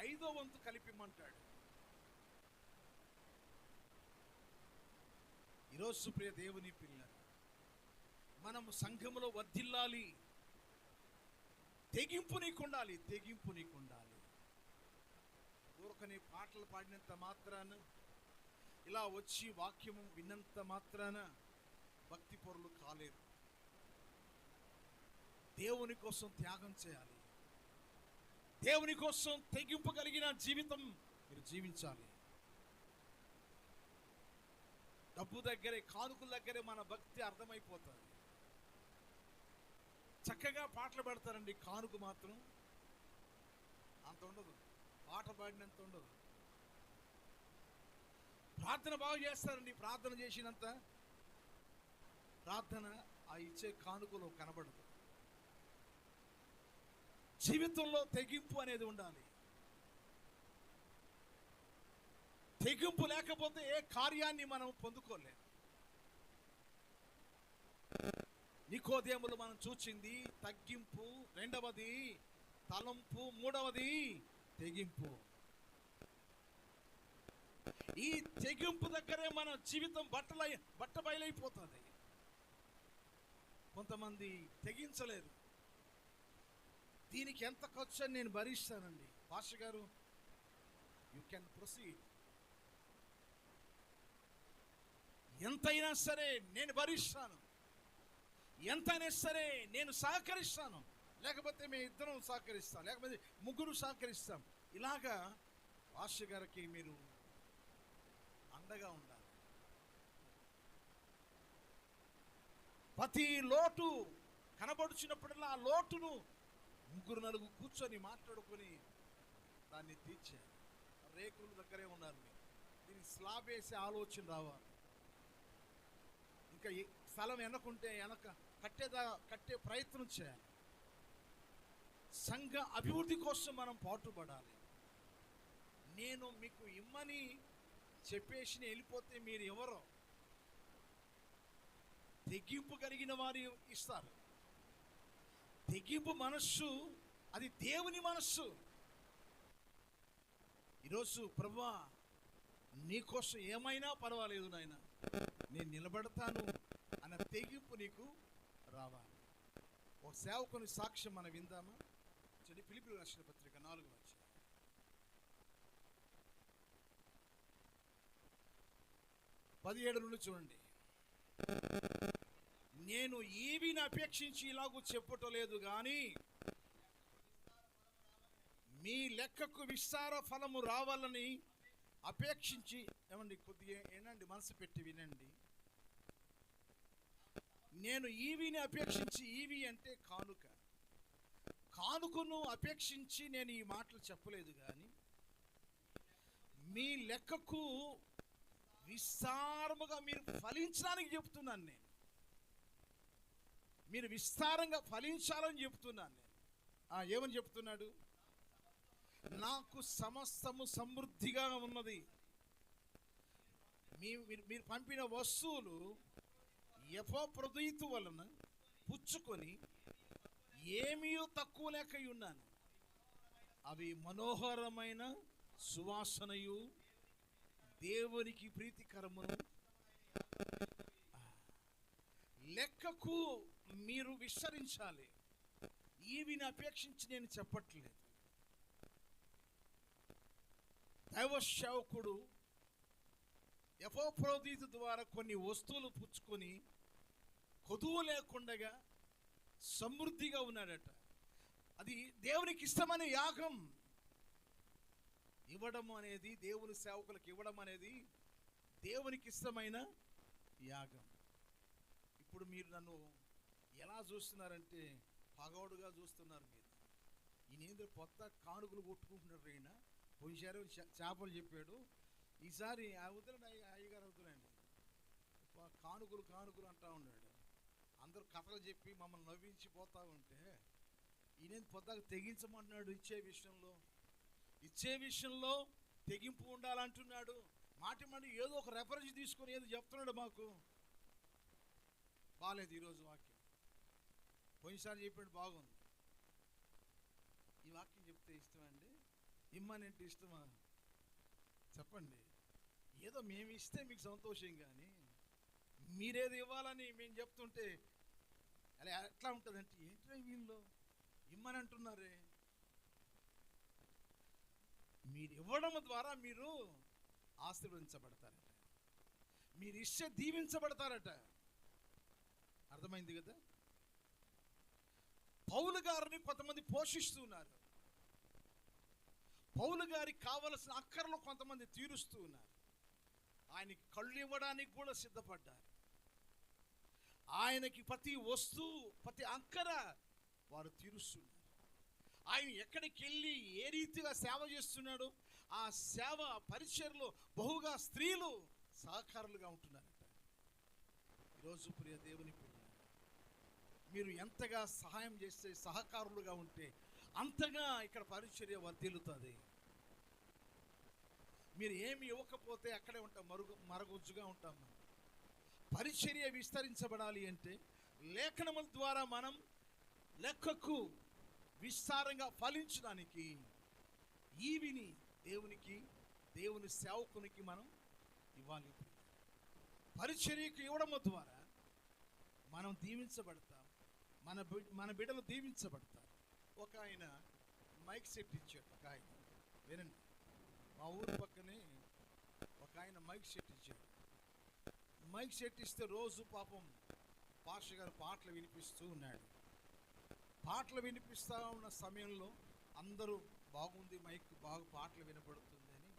5వ వంతు కలిపిమంటాడు. ఈరోజు ప్రియ దేవుని పిల్ల, మనము సంఘములో వర్ధిల్లాలి. తెగింపు నీకుండాలి, తెగింపు నీకుండాలి. ఊరకనే పాటలు పాడినంత మాత్రాన, ఇలా వచ్చి వాక్యము విన్నంత మాత్రాన భక్తి పరులు కాలేరు. దేవుని కోసం త్యాగం చేయాలి. దేవుని కోసం తెగింపు కలిగిన జీవితం మీరు జీవించాలి. డబ్బు దగ్గరే, కానుకల దగ్గరే మన భక్తి అర్థమైపోతుంది. చక్కగా పాటలు పెడతారండి, కానుక మాత్రం అంత ఉండదు, పాట పాడినంత ఉండదు. ప్రార్థన బాగా చేస్తారండి, ప్రార్థన చేసినంత ప్రార్థన ఆ ఇచ్చే కానుకలో కనబడదు. జీవితంలో తెగింపు అనేది ఉండాలి. తెగింపు లేకపోతే ఏ కార్యాన్ని మనం పొందుకోలేం. నికోదేములు మనం చూచింది తగ్గింపు, రెండవది తలంపు, మూడవది తెగింపు. ఈ తెగింపు దగ్గరే మన జీవితం బట్టబయలైపోతుంది. కొంతమంది తెగించలేరు. దీనికి ఎంత ఖర్చు అని నేను భరిస్తానండి పాస్టర్ గారు, యు కెన్ ప్రొసీడ్, ఎంతైనా సరే నేను భరిస్తాను, ఎంతైనా సరే నేను సహకరిస్తాను, లేకపోతే మేము ఇద్దరం సహకరిస్తాం, లేకపోతే ముగ్గురు సహకరిస్తాం. ఇలాగా పాస్టర్ గారికి మీరు అండగా ఉండాలి. ప్రతి లోటు కనబడుచున్నప్పుడల్లా ఆ లోటును ముగ్గురు నలుగురు కూర్చొని మాట్లాడుకొని దాన్ని తీర్చారు. రేకుల దగ్గరే ఉన్నారు, దీన్ని స్లాబ్ వేసే ఆలోచన రావాలి. ఇంకా స్థలం వెనకుంటే కట్టే ప్రయత్నం చేయాలి. సంఘ అభివృద్ధి కోసం మనం పాటుపడాలి. నేను మీకు ఇమ్మని చెప్పేసి వెళ్ళిపోతే మీరు ఎవరో, తెగింపు కలిగిన వారు ఇస్తారు. తెగింపు మనస్సు అది దేవుని మనస్సు. ఈరోజు ప్రభువా నీకోసం ఏమైనా పర్వాలేదు నాయన, నేను నిలబడతాను అన్న తెగింపు నీకు రావాలి. ఒక సేవకుని సాక్ష్యం మనం విందామా? చూడండి, ఫిలిప్పీయులకు రాసిన పత్రిక 4వ అధ్యాయం 17 నుండి చూడండి. నేను ఈవిని అపేక్షించి ఇలాగూ చెప్పటలేదు కానీ మీ లెక్కకు విస్తార ఫలము రావాలని అపేక్షించి. ఏమండి, కొద్దిగా ఏనండి, మనసు పెట్టి వినండి. నేను ఈవిని అపేక్షించి, ఈవి అంటే కానుక, కానుకను అపేక్షించి నేను ఈ మాటలు చెప్పలేదు కానీ మీ లెక్కకు విస్తారముగా మీరు ఫలించడానికి చెప్తున్నాను. నేను మీరు విస్తారంగా ఫలించాలని చెప్తున్నాను. నేను ఏమని చెప్తున్నాడు? నాకు సమస్తము సమృద్ధిగా ఉన్నది. మీరు పంపిన వస్తువులు ఎపఫ్రోదితు వలన పుచ్చుకొని ఏమీ తక్కువ లేక ఉన్నాను. అవి మనోహరమైన సువాసనయు దేవునికి ప్రీతికరమును. లెక్కకు మీరు విస్తరించాలి. ఈవిని అపేక్షించి నేను చెప్పట్లేదు. దైవ సేవకుడు ఎపఫ్రోదితు ద్వారా కొన్ని వస్తువులు పుచ్చుకొని కొదువు లేకుండా సమృద్ధిగా ఉన్నాడట. అది దేవునికి ఇష్టమైన యాగం. ఇవ్వడం అనేది, దేవుని సేవకులకు ఇవ్వడం అనేది దేవునికి ఇష్టమైన యాగం. ఇప్పుడు మీరు నన్ను ఎలా చూస్తున్నారంటే పగోడుగా చూస్తున్నారు. మీరు ఈయన కొత్త కానుకలు కొట్టుకుంటున్నారు. ఈయన పోయిసారి చేపలు చెప్పాడు, ఈసారి వద్దులండి అయ్యగారు వద్దులండి, కానుకలు కానుకలు అంటా ఉన్నాడు. అందరూ కథలు చెప్పి మమ్మల్ని నవ్వించిపోతా ఉంటే ఈయన పొద్దాక తెగించమంటున్నాడు. ఇచ్చే విషయంలో తెగింపు ఉండాలంటున్నాడు. మాటి ఏదో ఒక రెఫరెన్స్ తీసుకొని ఏదో చెప్తున్నాడు. మాకు బాగాలేదు ఈరోజు వాక్యం. పోయినసారి చెప్పాడు బాగుంది. ఈ వాక్యం చెప్తే ఇష్టమండి, ఇమ్మనంటే ఇష్టమా చెప్పండి. ఏదో మేము ఇస్తే మీకు సంతోషం, కానీ మీరేదో ఇవ్వాలని మేము చెప్తుంటే అలా ఎట్లా ఉంటుందంటే, ఏంటో వీళ్ళు ఇమ్మని అంటున్నారే. మీరు ఇవ్వడం ద్వారా మీరు ఆశీర్వదించబడతారట, మీరు ఇస్తే దీవించబడతారట. అర్థమైంది కదా? పౌలు గారిని కొంతమంది పోషిస్తున్నారు. పౌలు గారికి కావలసిన అక్కర్లు కొంతమంది తీరుస్తూ ఉన్నారు. ఆయనకి కళ్ళు ఇవ్వడానికి కూడా సిద్ధపడ్డారు. ఆయనకి ప్రతి వస్తువు, ప్రతి అక్కర వారు తీరుస్తున్నారు. ఆయన ఎక్కడికి వెళ్ళి ఏ రీతిగా సేవ చేస్తున్నాడో ఆ సేవ పరిచర్లో బహుగా స్త్రీలు సహకారులుగా ఉంటున్నారట. ఈరోజు ప్రియ దేవుని పిల్లలు, మీరు ఎంతగా సహాయం చేస్తే, సహకారులుగా ఉంటే అంతగా ఇక్కడ పరిచర్య వర్ధిల్లుతుంది. మీరు ఏమి ఇవ్వకపోతే అక్కడే ఉంటాం, మరుగుజ్జుగా ఉంటాం. పరిచర్య విస్తరించబడాలి అంటే లేఖనముల ద్వారా మనం లెక్కకు విస్తారంగా ఫలించడానికి ఈవిని దేవుని సేవకునికి మనం ఇవ్వాలి. పరిచర్యకు ఇవ్వడం ద్వారా మనం దీవించబడతాం, మన బిడ్డలు దీవించబడతారు. ఒక ఆయన మైక్ సెట్ ఇచ్చాడు. ఒక ఆయన వినండి, మా ఊరు పక్కనే ఒక ఆయన మైక్ సెట్ ఇచ్చాడు. మైక్ సెట్ ఇస్తే రోజు పాపం పాస్టర్ గారు పాటలు వినిపిస్తూ ఉన్నాడు. పాటలు వినిపిస్తూ ఉన్న సమయంలో అందరూ బాగుంది, మైక్ బాగా పాటలు వినపడుతుంది అని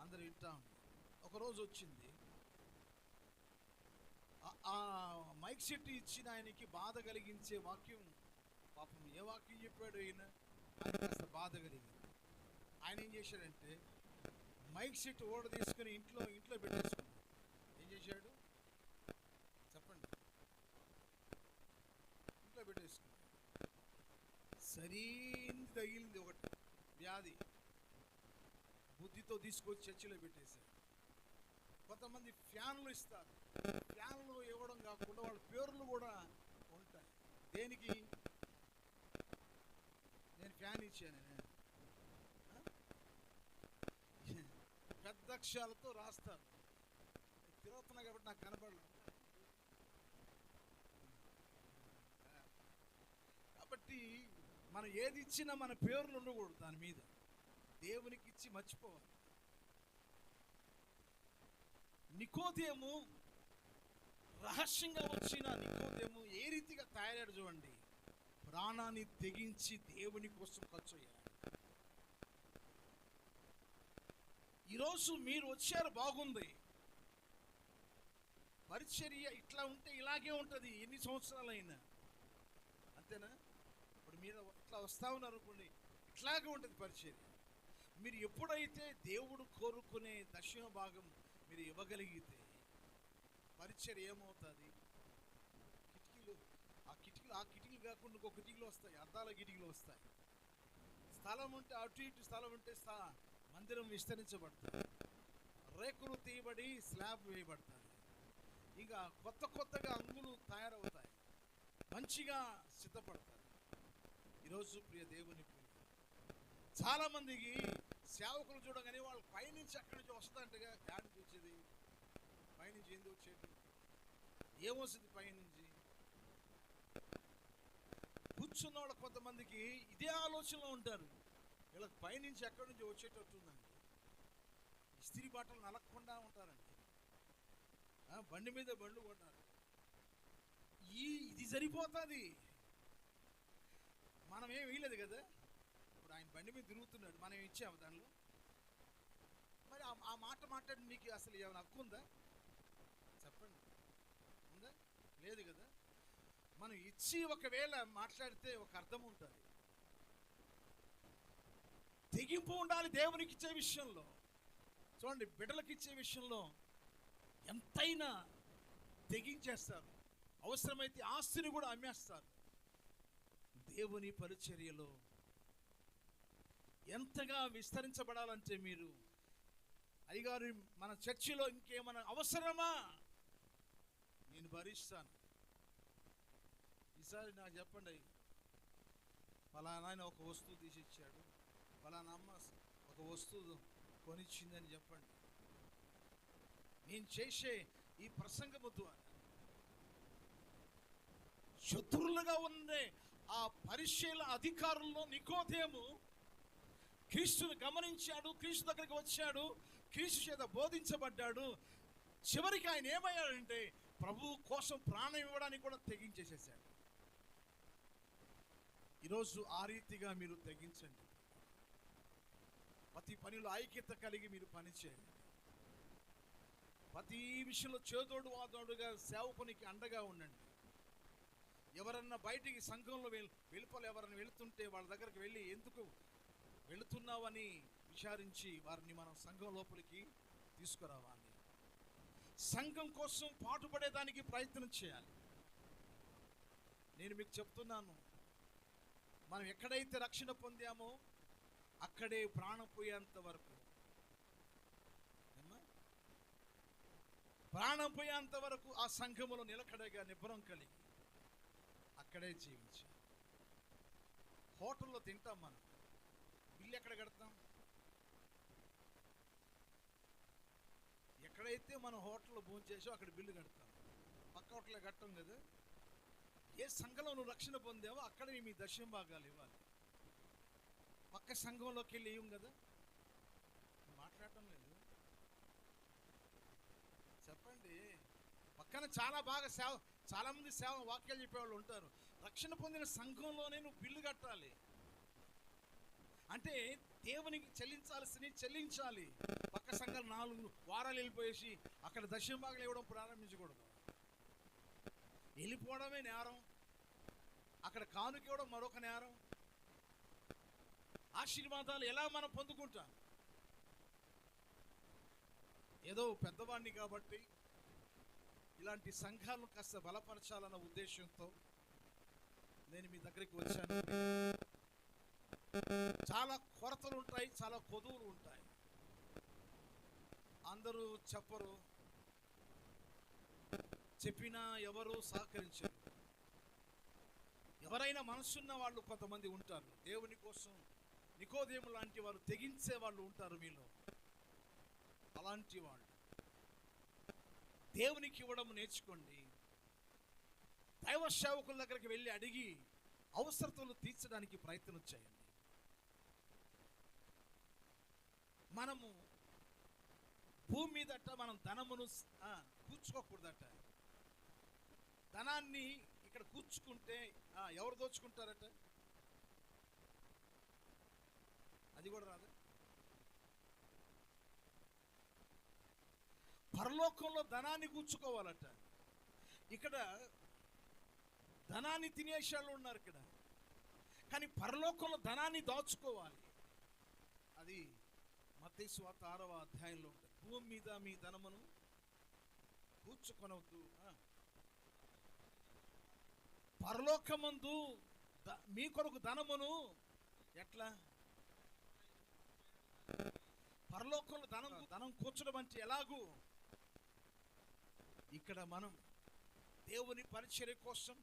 అందరూ వింటా ఉన్నారు. ఒకరోజు వచ్చింది, ఆ మైక్ సెట్ ఇచ్చిన ఆయనకి బాధ కలిగించే వాక్యం, పాపం ఏ వాక్యం చెప్పాడు ఆయన కాస్త బాధ కలిగింది. ఆయన ఏం చేశాడంటే మైక్ సెట్ ఓడ తీసుకుని ఇంట్లో పెట్టేసుకున్నాడు. ఏం చేశాడు చెప్పండి? ఇంట్లో పెట్టేసుకున్నాడు. సరైన తగిలింది ఒకటి వ్యాధి, బుద్ధితో తీసుకొచ్చి చర్చిలో పెట్టేశారు. కొంతమంది ఫ్యాన్లు ఇస్తారు, ఫ్యాన్లు ఇవ్వడం కాకుండా వాళ్ళ పేర్లు కూడా ఉంటాయి. దేనికి? నేను ఫ్యాన్ ఇచ్చాను, పెద్ద అక్షరాలతో రాస్తారు. తిరుగుతున్నా కాబట్టి నాకు కనపడలేదు. కాబట్టి మనం ఏది ఇచ్చినా మన పేర్లు ఉండకూడదు దాని మీద. దేవునికి ఇచ్చి మర్చిపోవాలి. నికోదేము, రహస్యంగా వచ్చిన నికోదేము ఏ రీతిగా తయారయ్యాడు చూడండి. ప్రాణాన్ని తెగించి దేవుని కోసం ఖర్చు అయ్యాడు. ఈరోజు మీరు వచ్చారు, బాగుంది, పరిచర్య ఇట్లా ఉంటే ఇలాగే ఉంటుంది ఎన్ని సంవత్సరాలైనా, అంతేనా? ఇప్పుడు మీరు ఇట్లా వస్తా ఉన్నారు అనుకోండి, ఇట్లాగే ఉంటుంది పరిచర్య. మీరు ఎప్పుడైతే దేవుడు కోరుకునే దశమ భాగం మీరు ఇవ్వగలిగితే పరిచర్య ఏమవుతుంది? ఆ కిటికీలు కాకుండా ఇంకో కిటికీలు వస్తాయి, అద్దాల కిటికీలు వస్తాయి. స్థలం ఉంటే అటు ఇటు స్థలం ఉంటే మందిరం విస్తరించబడుతుంది. రేకులు తీయబడి స్లాబ్ వేయబడతాయి. ఇంకా కొత్తగా అంగులు తయారవుతాయి, మంచిగా సిద్ధపడతారు. ఈరోజు ప్రియ దేవుని చాలా మందికి సేవకులు చూడగానే వాళ్ళు పైనుంచి అక్కడి నుంచి వస్తుందంటగా, యాడికి వచ్చేది పైనుంచి, ఏంది వచ్చేది, ఏమొస్తుంది పైనుంచి? కూర్చున్న వాళ్ళు కొంతమందికి ఇదే ఆలోచనలో ఉంటారు, వీళ్ళకి పైనుంచి ఎక్కడి నుంచి వచ్చేటట్టుందండి. ఇస్త్రీ బట్టలు నలగకుండా ఉంటారండి, బండి మీద బండ్లు కొట్టారు. ఇది సరిపోతుంది. మనం ఏం వీలేదు కదా. ఇప్పుడు ఆయన బండి మీద తిరుగుతున్నాడు, మనం ఇచ్చాము దానిలో. మరి ఆ మాట మాట్లాడి మీకు అసలు ఏమైనా హక్కు ఉందా చెప్పండి? ఉందా? లేదు కదా. మనం ఇచ్చి ఒకవేళ మాట్లాడితే ఒక అర్థం ఉంటుంది. తెగింపు ఉండాలి దేవునికి ఇచ్చే విషయంలో. చూడండి, బిడ్డలకు ఇచ్చే విషయంలో ఎంతైనా తెగించేస్తారు, అవసరమైతే ఆస్తిని కూడా అమ్మేస్తారు. దేవుని పరిచర్యలో ఎంతగా విస్తరించబడాలంటే మీరు, అయ్యగారు మన చర్చిలో ఇంకేమైనా అవసరమా, నేను భరిస్తాను. ఈసారి నాకు చెప్పండి, ఫలానా ఆయన ఒక వస్తువు తీసిచ్చాడు, ఫలానా అమ్మ ఒక వస్తువు కొనిచ్చిందని చెప్పండి. నేను చేసే ఈ ప్రసంగము ద్వారా శత్రువులుగా ఉండే ఆ పరిశీలన అధికారుల్లో నికోదేము క్రీస్తుని గమనించాడు, క్రీస్తు దగ్గరికి వచ్చాడు, క్రీస్తు చేత బోధించబడ్డాడు. చివరికి ఆయన ఏమయ్యాడంటే ప్రభువు కోసం ప్రాణం ఇవ్వడానికి కూడా తెగించేసేసాడు. ఈరోజు ఆ రీతిగా మీరు తెగించండి. ప్రతి పనిలో ఐక్యత కలిగి మీరు పని చేయండి. ప్రతి విషయంలో చేదోడు వాదోడుగా సేవకునికి అండగా ఉండండి. ఎవరన్నా బయటికి సంఘంలో వెలుపల ఎవరైనా వెళుతుంటే వాళ్ళ దగ్గరికి వెళ్ళి ఎందుకు వెళుతున్నావని విచారించి వారిని మనం సంఘం లోపలికి తీసుకురావాలి. సంఘం కోసం పాటుపడేదానికి ప్రయత్నం చేయాలి. నేను మీకు చెప్తున్నాను, మనం ఎక్కడైతే రక్షణ పొందామో అక్కడే ప్రాణం పోయేంత వరకు, ప్రాణం పోయేంత వరకు ఆ సంఘములో నిలకడగా నిబ్బరం కలిగి అక్కడే జీవించాలి. హోటల్లో తింటాం, మనం బిల్లు ఎక్కడ కడతాం? ఎక్కడైతే మనం హోటల్లో భోంచేసో అక్కడ బిల్లు కడతాం, పక్క హోటల్లో కట్టం కదా. ఏ సంఘంలో నువ్వు రక్షణ పొందావో అక్కడ మీ దశమ భాగాలు ఇవ్వాలి. పక్క సంఘంలోకి వెళ్ళి ఇవ్వం కదా. మాట్లాడటం లేదు, చెప్పండి. పక్కన చాలా బాగా సేవ, చాలామంది సేవ వాక్యాలు చెప్పేవాళ్ళు ఉంటారు. రక్షణ పొందిన సంఘంలోనే నువ్వు బిల్లు కట్టాలి. అంటే దేవునికి చెల్లించాలి. పక్క సంఘాలు 4 వారాలు వెళ్ళిపోయేసి అక్కడ దశమ భాగాలు ఇవ్వడం ప్రారంభించకూడదు. వెళ్ళిపోవడమే నేరం, అక్కడ కానుక ఇవ్వడం మరొక నేరం. ఆశీర్వాదాలు ఎలా మనం పొందుకుంటాం? ఏదో పెద్దవాడిని కాబట్టి ఇలాంటి సంఘాలను కాస్త బలపరచాలన్న ఉద్దేశంతో నేను మీ దగ్గరికి వచ్చాను. చాలా కొరతలు ఉంటాయి, చాలా కొదువులు ఉంటాయి. అందరూ చెప్పరు, చెప్పినా ఎవరు సహకరించరు. ఎవరైనా మనసున్న వాళ్ళు కొంతమంది ఉంటారు. దేవుని కోసం నికోదేము లాంటి వారు తెగించే వాళ్ళు ఉంటారు మీలో. అలాంటి వాళ్ళు దేవునికి ఇవ్వడం నేర్చుకోండి. దైవ సేవకుల దగ్గరికి వెళ్ళి అడిగి అవసరతలు తీర్చడానికి ప్రయత్నం చేయండి. మనము భూమి మీదట మనం ధనమును కూర్చుకోకూడదట. ధనాన్ని ఇక్కడ కూర్చుకుంటే ఎవరు దోచుకుంటారట? అది కూడా రాదు. పరలోకంలో ధనాన్ని కూర్చుకోవాలట. ఇక్కడ ధనాన్ని తినేసాళ్ళు ఉన్నారు ఇక్కడ, కానీ పరలోకంలో ధనాన్ని దాచుకోవాలి. అది మత్తయి సువార్త 6వ అధ్యాయంలో ఉంటుంది. భూమి మీద మీ ధనమును కూర్చుకొనవద్దు, పరలోకమందు మీ కొరకు ధనమును. ఎట్లా పరలోకంలో ధనం కూర్చడం అంటే ఎలాగూ? ఇక్కడ మనం దేవుని పరిచర్య కోసం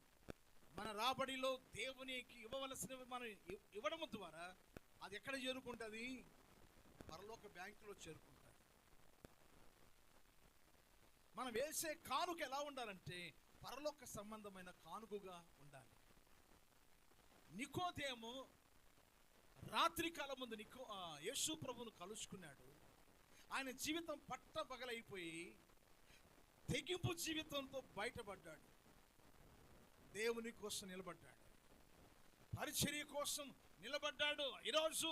మన రాబడిలో దేవునికి ఇవ్వవలసినవి మనం ఇవ్వడం ద్వారా అది ఎక్కడ చేరుకుంటుంది? పరలోక బ్యాంకులో చేరుకుంటుంది. మనం వేసే కానుక ఎలా ఉండాలంటే పరలోక సంబంధమైన కానుకగా ఉండాలి. నికోదేము రాత్రి కాలం ముందు యేసు ప్రభువును కలుసుకున్నాడు. ఆయన జీవితం పట్టపగలైపోయి తెగింపు జీవితంతో బయటపడ్డాడు. దేవుని కోసం నిలబడ్డాడు, పరిచర్య కోసం నిలబడ్డాడు. ఈరోజు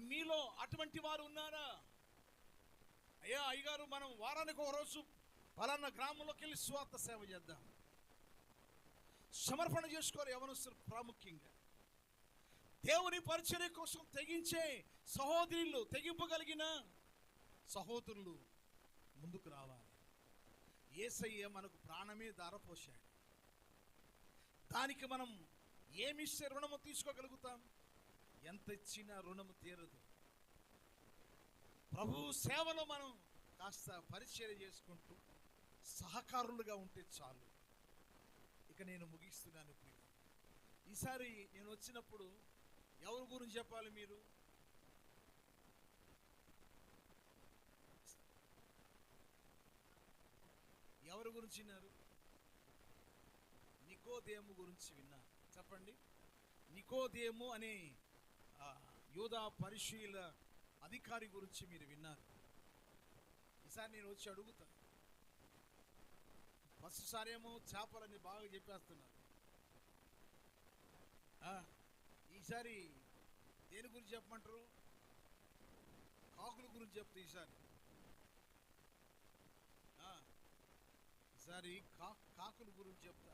మీలో అటువంటి వారు ఉన్నారా? అయ్యా అయ్యగారు, మనం వారానికి ఒక రోజు పలానా గ్రామంలోకి వెళ్ళి స్వార్థ సేవ చేద్దాం. సమర్పణ చేసుకోరు యవనస్తులు ప్రాముఖ్యంగా. దేవుని పరిచర్య కోసం తెగించే సహోదరులు, తెగింపగలిగిన సహోదరులు ముందుకు రావాలి. యేసయ్య మనకు ప్రాణమే ధారపోశాడు. దానికి మనం ఏమిస్తే రుణము తీసుకోగలుగుతాం? ఎంత ఇచ్చినా రుణము తీరదు. ప్రభు సేవలో మనం కాస్త పరిచర్య చేసుకుంటూ సహకారులుగా ఉంటే చాలు. ఇక నేను ముగిస్తున్నాను. ఈసారి నేను వచ్చినప్పుడు ఎవరి గురించి చెప్పాలి? మీరు ఎవరి గురించి విన్నారు? నికోదేము గురించి విన్నారు. చెప్పండి. నికోదేము అనే యూదా పరిశీల అధికారి గురించి మీరు విన్నారు. ఈసారి నేను వచ్చి అడుగుతాను. ఫస్ట్ సారేమో చేపలని బాగా చెప్పేస్తున్నారు. ఈసారి దేని గురించి చెప్పమంటారు? కాకుల గురించి చెప్తా. ఈసారి కాకుల గురించి చెప్తా.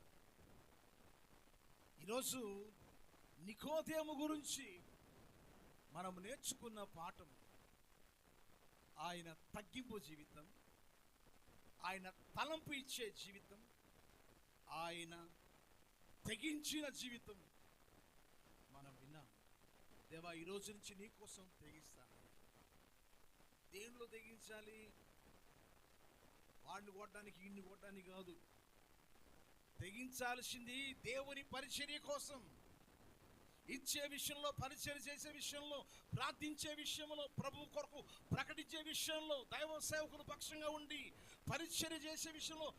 ఈరోజు నికోదేము గురించి మనం నేర్చుకున్న పాఠం, ఆయన తగ్గింపు జీవితం, ఆయన తలంపు ఇచ్చే జీవితం, ఆయన తెగించిన జీవితం మనం విన్నాం. దేవా, ఈరోజు నుంచి నీ కోసం తెగిస్తాను. దేనిలో తెగించాలి? వాడిని కొట్టడానికి, ఇన్ని కొట్టడానికి కాదు. తెగించాల్సింది దేవుని పరిచర్య కోసం. ఇచ్చే విషయంలో, పరిచర్య చేసే విషయంలో, ప్రార్థించే విషయంలో, ప్రభు కొరకు ప్రకటించే విషయంలో, దైవ సేవకులు పక్షంగా ఉండి పరిచర్య చేసే విషయంలో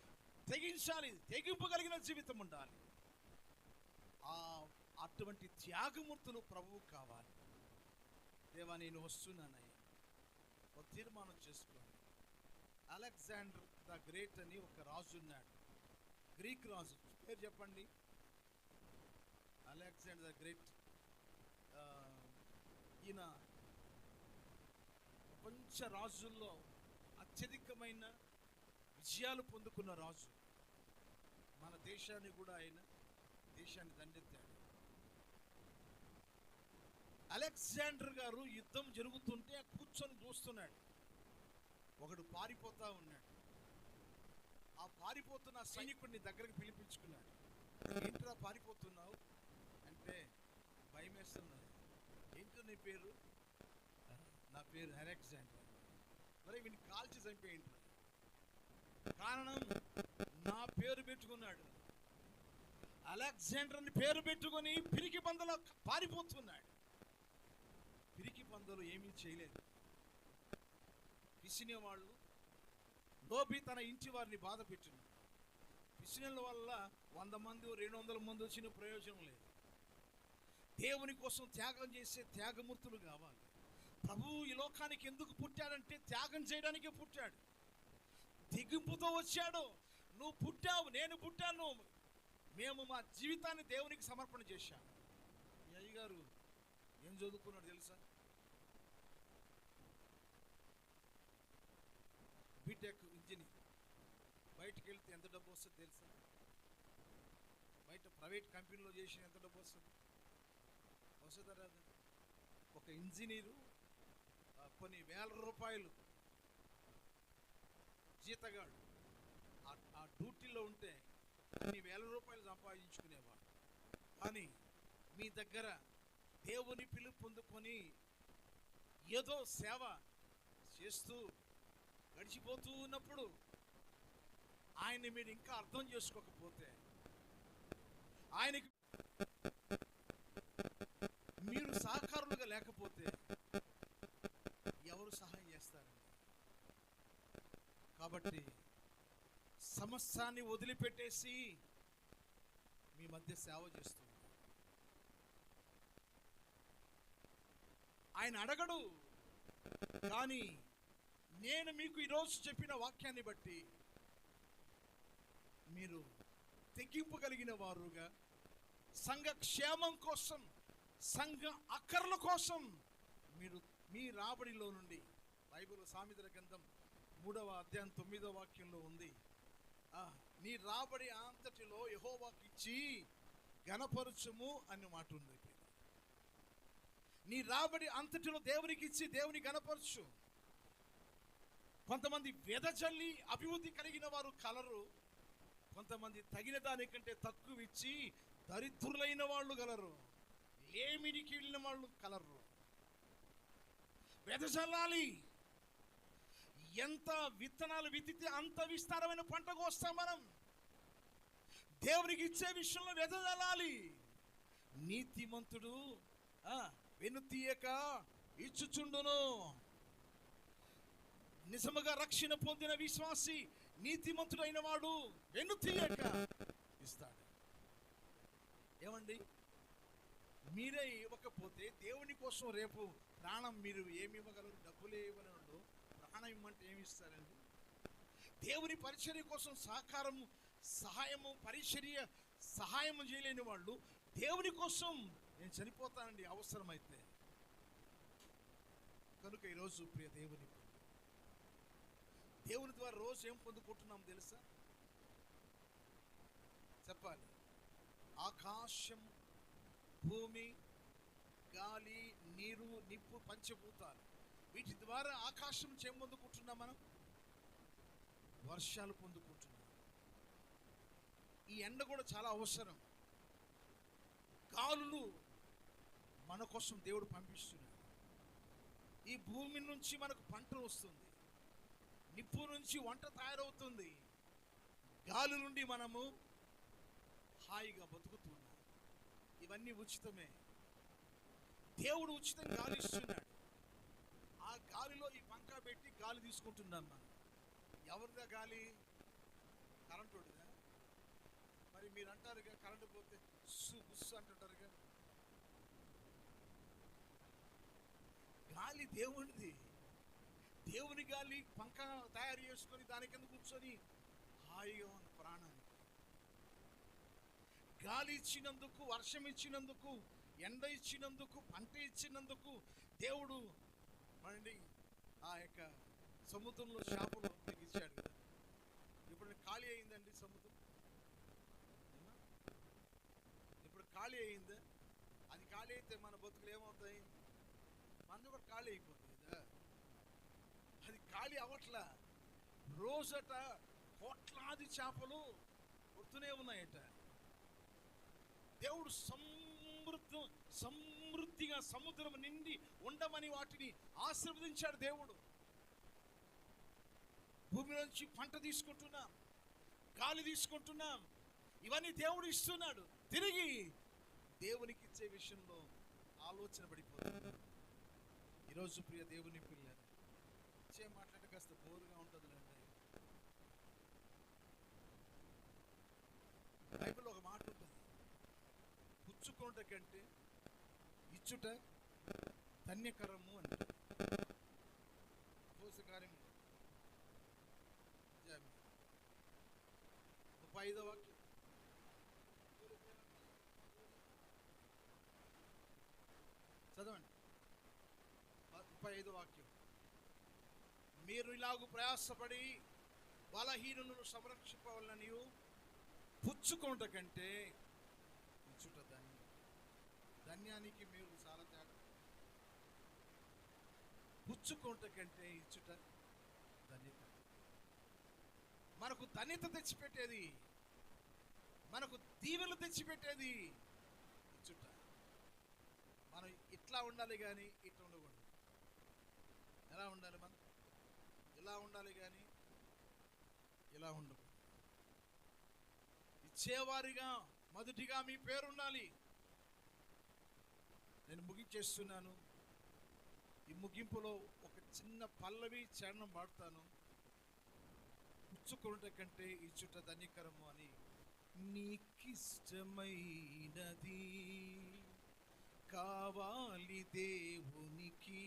తెగించాలి. తెగింపు కలిగిన జీవితం ఉండాలి. అటువంటి త్యాగమూర్తులు ప్రభువు కావాలి. దేవా, నేను వస్తున్నానయ్యా, ఒక తీర్మానం చేసుకోండి. అలెగ్జాండర్ ద గ్రేట్ అని ఒక రాజు ఉన్నాడు, గ్రీక్ రాజు. పేరు చెప్పండి. Alexander the great. ఈయన ప్రపంచ రాజుల్లో అత్యధికమైన విజయాలు పొందుకున్న రాజు. మన దేశాన్ని కూడా ఆయన దేశాన్ని దండెత్తాడు. అలెగ్జాండర్ గారు యుద్ధం జరుగుతుంటే కూర్చొని చూస్తున్నాడు. ఒకడు పారిపోతా ఉన్నాడు. ఆ పారిపోతున్న సైనికుడిని దగ్గరికి పిలిపించుకున్నాడు. ఏంట్రా పారిపోతున్నావు అంటే, భయం వేస్తున్నాడు. ఏంటో నీ పేరు? నా పేరు అలెగ్జాండర్. మరి వీడిని కాల్చి చంపేయండి. కారణం, నా పేరు పెట్టుకున్నాడు. అలెగ్జాండర్ అని పేరు పెట్టుకొని పిరికి పందలో పారిపోతున్నాడు. పిరికి పందలు ఏమీ చేయలేదు. పిసినే వాళ్ళు లోబి తన ఇంటి వారిని బాధ పెట్టినాడు. పిసినల వల్ల 100 మంది 200 మంది వచ్చిన ప్రయోజనం లేదు. దేవుని కోసం త్యాగం చేసే త్యాగమూర్తులు కావాలి. ప్రభువు ఈ లోకానికి ఎందుకు పుట్టాడంటే త్యాగం చేయడానికే పుట్టాడు. తెగింపుతో వచ్చాడు. నువ్వు పుట్టావు, నేను పుట్టాను, మేము మా జీవితాన్ని దేవునికి సమర్పణ చేశాం. మీ అయ్యగారు ఏం చదువుకున్నాడు తెలుసా? B Tech engineer. బయటికి వెళ్తే ఎంత డబ్బు వస్తుంది తెలుసా? బయట ప్రైవేట్ కంపెనీలో చేసిన ఎంత డబ్బు వస్తుంది? వస్తుందా రాదు? ఒక ఇంజనీరు కొన్ని వేల రూపాయలు జీతగాడు ఆ డ్యూటీలో ఉంటే కొన్ని వేల రూపాయలు సంపాదించుకునేవాడు. కానీ మీ దగ్గర దేవుని పిలుపు పొందుకొని ఏదో సేవ చేస్తూ గడిచిపోతూ ఉన్నప్పుడు ఆయన్ని మీరు ఇంకా అర్థం చేసుకోకపోతే, ఆయనకి మీరు సహకారులుగా లేకపోతే ఎవరు సహాయం చేస్తారండి? కాబట్టి సమస్యాన్ని వదిలిపెట్టేసి మీ మధ్య సేవ చేస్తుంది. ఆయన అడగడు. కానీ నేను మీకు ఈరోజు చెప్పిన వాక్యాన్ని బట్టి మీరు తెగింపు కలిగిన వారుగా సంఘ క్షేమం కోసం, సంఘ అక్కర్ల కోసం మీరు మీ రాబడిలో నుండి, బైబిల్ సామెతల గ్రంథం 3వ అధ్యాయం 9వ వాక్యంలో ఉంది, నీ రాబడి అంతటిలో యెహోవాకు ఇచ్చి ఘనపరచుము అనే మాట ఉంది. నీ రాబడి అంతటిలో దేవునికి ఇచ్చి దేవుని ఘనపరచు. కొంతమంది వెదజల్లి అభివృద్ధి కలిగిన వారు కలరు. కొంతమంది తగిన దానికంటే తక్కువ ఇచ్చి దరిద్రులైన వాళ్ళు గలరు. లేమిడికి వెళ్ళిన వాళ్ళు కలరు. వెదజల్లాలి. ఎంత విత్తనాలు విత్తితే అంత విస్తారమైన పంట కోస్తాం మనం. దేవునికి ఇచ్చే విషయంలో వెదజల్లాలి. నీతిమంతుడు వెనుతీయక ఇచ్చుచుండును. నిజముగా రక్షణ పొందిన విశ్వాసి, నీతిమంతుడైన వాడు వెనుతీయక ఇస్తాడు. ఏమండి, మీరే ఇవ్వకపోతే దేవుని కోసం రేపు ప్రాణం మీరు ఏమి ఇవ్వగలరు? డబ్బులే ఇవ్వనడు ప్రాణం ఇవ్వమంటే ఏమి ఇస్తారండి? దేవుని పరిచర్య కోసం సహాయము పరిచర్య సహాయము చేయలేని వాళ్ళు దేవుని కోసం నేను చనిపోతానండి అవసరమైతే. కనుక ఈరోజు ప్రియ దేవుని ద్వారా రోజు ఏం పొందుకుంటున్నాం తెలుసా? చెప్పాలి. ఆకాశం, భూమి, గాలి, నీరు, నిప్పు, పంచభూతాలు, వీటి ద్వారా ఆకాశం ఏం పొందుకుంటున్నాం మనం? వర్షాలు పొందుకుంటున్నాం. ఈ ఎండ కూడా చాలా అవసరం. గాలులు మన కోసం దేవుడు పంపిస్తున్నాడు. ఈ భూమి నుంచి మనకు పంట వస్తుంది. నిప్పు నుంచి వంట తయారవుతుంది. గాలి నుండి మనము హాయిగా బతుకుతున్నా. ఇవన్నీ ఉచితమే. దేవుడు ఉచితం గాలి ఇస్తున్నాడు. ఆ గాలిలో ఈ పంకా పెట్టి గాలి తీసుకుంటున్నాం మనం. ఎవరిదా గాలి? కరెంటుదా? మరి మీరు అంటారుగా కరెంటు పోతే బుస్సు అంటుంటారుగా. గాలి దేవునిది. దేవుని గాలి పంకా తయారు చేసుకొని దాని కింద కూర్చొని హాయిగా ఉన్న ప్రాణానికి గాలి ఇచ్చినందుకు, వర్షం ఇచ్చినందుకు, ఎండ ఇచ్చినందుకు, పంట ఇచ్చినందుకు దేవుడు మళ్ళీ ఆ యొక్క సముద్రంలో చేపలు ఇచ్చాడు కదా. ఇప్పుడు ఖాళీ అయిందండి సముద్రం? ఇప్పుడు ఖాళీ అయిందా? అది ఖాళీ అయితే మన బతుకులు ఏమవుతాయి? మన కూడా ఖాళీ అయిపోతుంది కదా. అది ఖాళీ అవ్వట్లా. రోజట కోట్లాది చేపలు వస్తూనే ఉన్నాయట. దేవుడు సమృద్ధిగా సముద్రం నిండి ఉండమని వాటిని ఆశీర్వదించాడు దేవుడు. భూమి నుంచి పంట తీసుకుంటున్నాం, గాలి తీసుకుంటున్నాం. ఇవన్నీ దేవుడు ఇస్తున్నాడు. తిరిగి దేవునికి ఇచ్చే విషయంలో ఆలోచన పడిపోతుంది. ఈరోజు ప్రియ దేవుని పిల్లలు, ఇచ్చే మాట్లాడే కాస్త బోరుగా ఉంటుంది లేండి. బైబిల్లో ఒక మాట ఉంటుంది, పుచ్చుకోట కంటే ఇచ్చుట ధన్యకరము అని. కార్యం 35వ వాక్యం. చదవండి. 35వ వాక్యం. మీరు ఇలాగూ ప్రయాసపడి బలహీనులను సంరక్షింపవాలని పుచ్చుకోట కంటే ఇచ్చుట ధన్యం. ధన్యానికి మీరు చాలా తేడా. పుచ్చుకోట కంటే ఇచ్చుట ధన్యత. మనకు ధన్యత తెచ్చిపెట్టేది, మనకు దీవెనలు తెచ్చిపెట్టేది ఇచ్చుట. మనం ఇట్లా ఉండాలి కానీ ఇట్లా ఉండకూడదు. ఎలా ఉండాలి? మనం ఇలా ఉండాలి కానీ ఇలా ఉండకూడదు. ఇచ్చేవారిగా మొదటిగా మీ పేరు ఉండాలి. నేను ముగించేస్తున్నాను. ఈ ముగింపులో ఒక చిన్న పల్లవి చరణం పాడతాను. పుచ్చుకొనుట కంటే ఇచ్చుట ధన్యకరము అని. నీకిష్టమైనది కావాలి దేవునికి,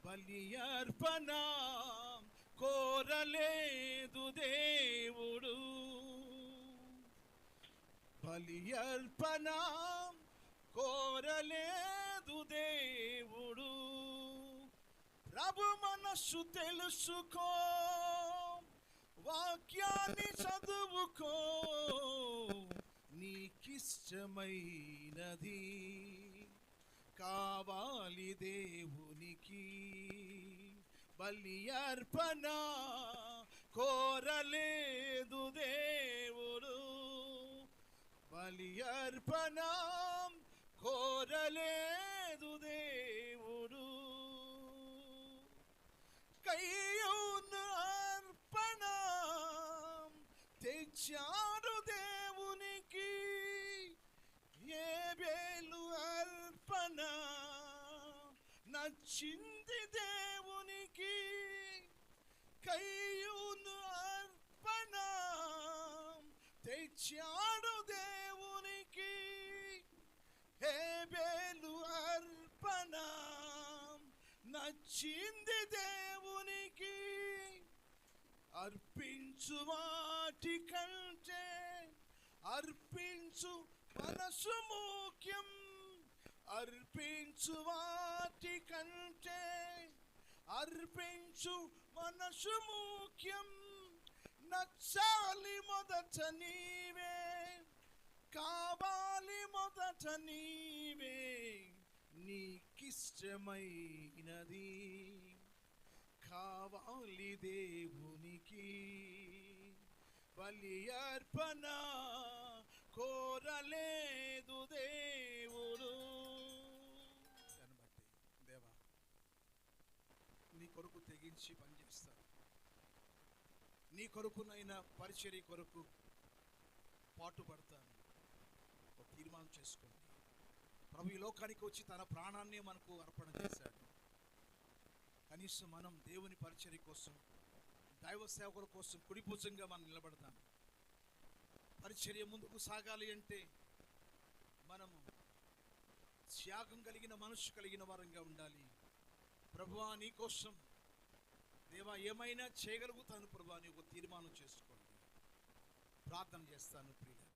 బలి అర్పణ కోరలేదు దేవుడు. బలి అర్పణ కోరలేదు దేవుడు. ప్రభు మనస్సు తెలుసుకో, వాక్యాన్ని చదువుకో. నీకిష్టమైనది కావాలి దేవునికి, బలి అర్పణ కోరలేదు దేవుడు. బలి అర్పణ కోరలేదు దేవుడు. కయ్యూను అర్పణ తెచ్చాడు దేవునికి. ఏబేలు అర్పణ నచ్చింది దేవునికి. కయ్యూను అర్పణ తెచ్చాడు దేవునికి. ఏబేలు అర్పణ నచ్చింది దేవునికి. అర్పించు వాటి కంటే అర్పించు మనసు ముఖ్యం. అర్పించు వాటి కంటే అర్పించు మనసు ముఖ్యం. నచ్చాలి మొదట నీవే, కావాలి మొదట నీవే. నీకిష్టమైనది కావాలి దేవునికి, బలి అర్పణ కోరలేదు దేవుడు. దాన్ని బట్టి దేవా నీ కొరకు తెగించి పనిచేస్తాను. నీ కొరకునైనా పరిచర్య కొరకు పాటు పడతాను. ఒక తీర్మానం చేసుకోండి. ప్రభు ఈ లోకానికి వచ్చి తన ప్రాణాన్ని మనకు అర్పణ చేశాడు. కనీసం మనం దేవుని పరిచర్య కోసం, దైవ సేవకుల కోసం కుడిభుజంగా మనం నిలబడతాం. పరిచర్య ముందుకు సాగాలి అంటే మనము త్యాగం కలిగిన మనసు కలిగిన వారంగా ఉండాలి. ప్రభువా నీ కోసం దేవా ఏమైనా చేయగలుగుతాను ప్రభువా అని ఒక తీర్మానం చేసుకోండి. ప్రార్థన చేస్తాను ప్రియులారా.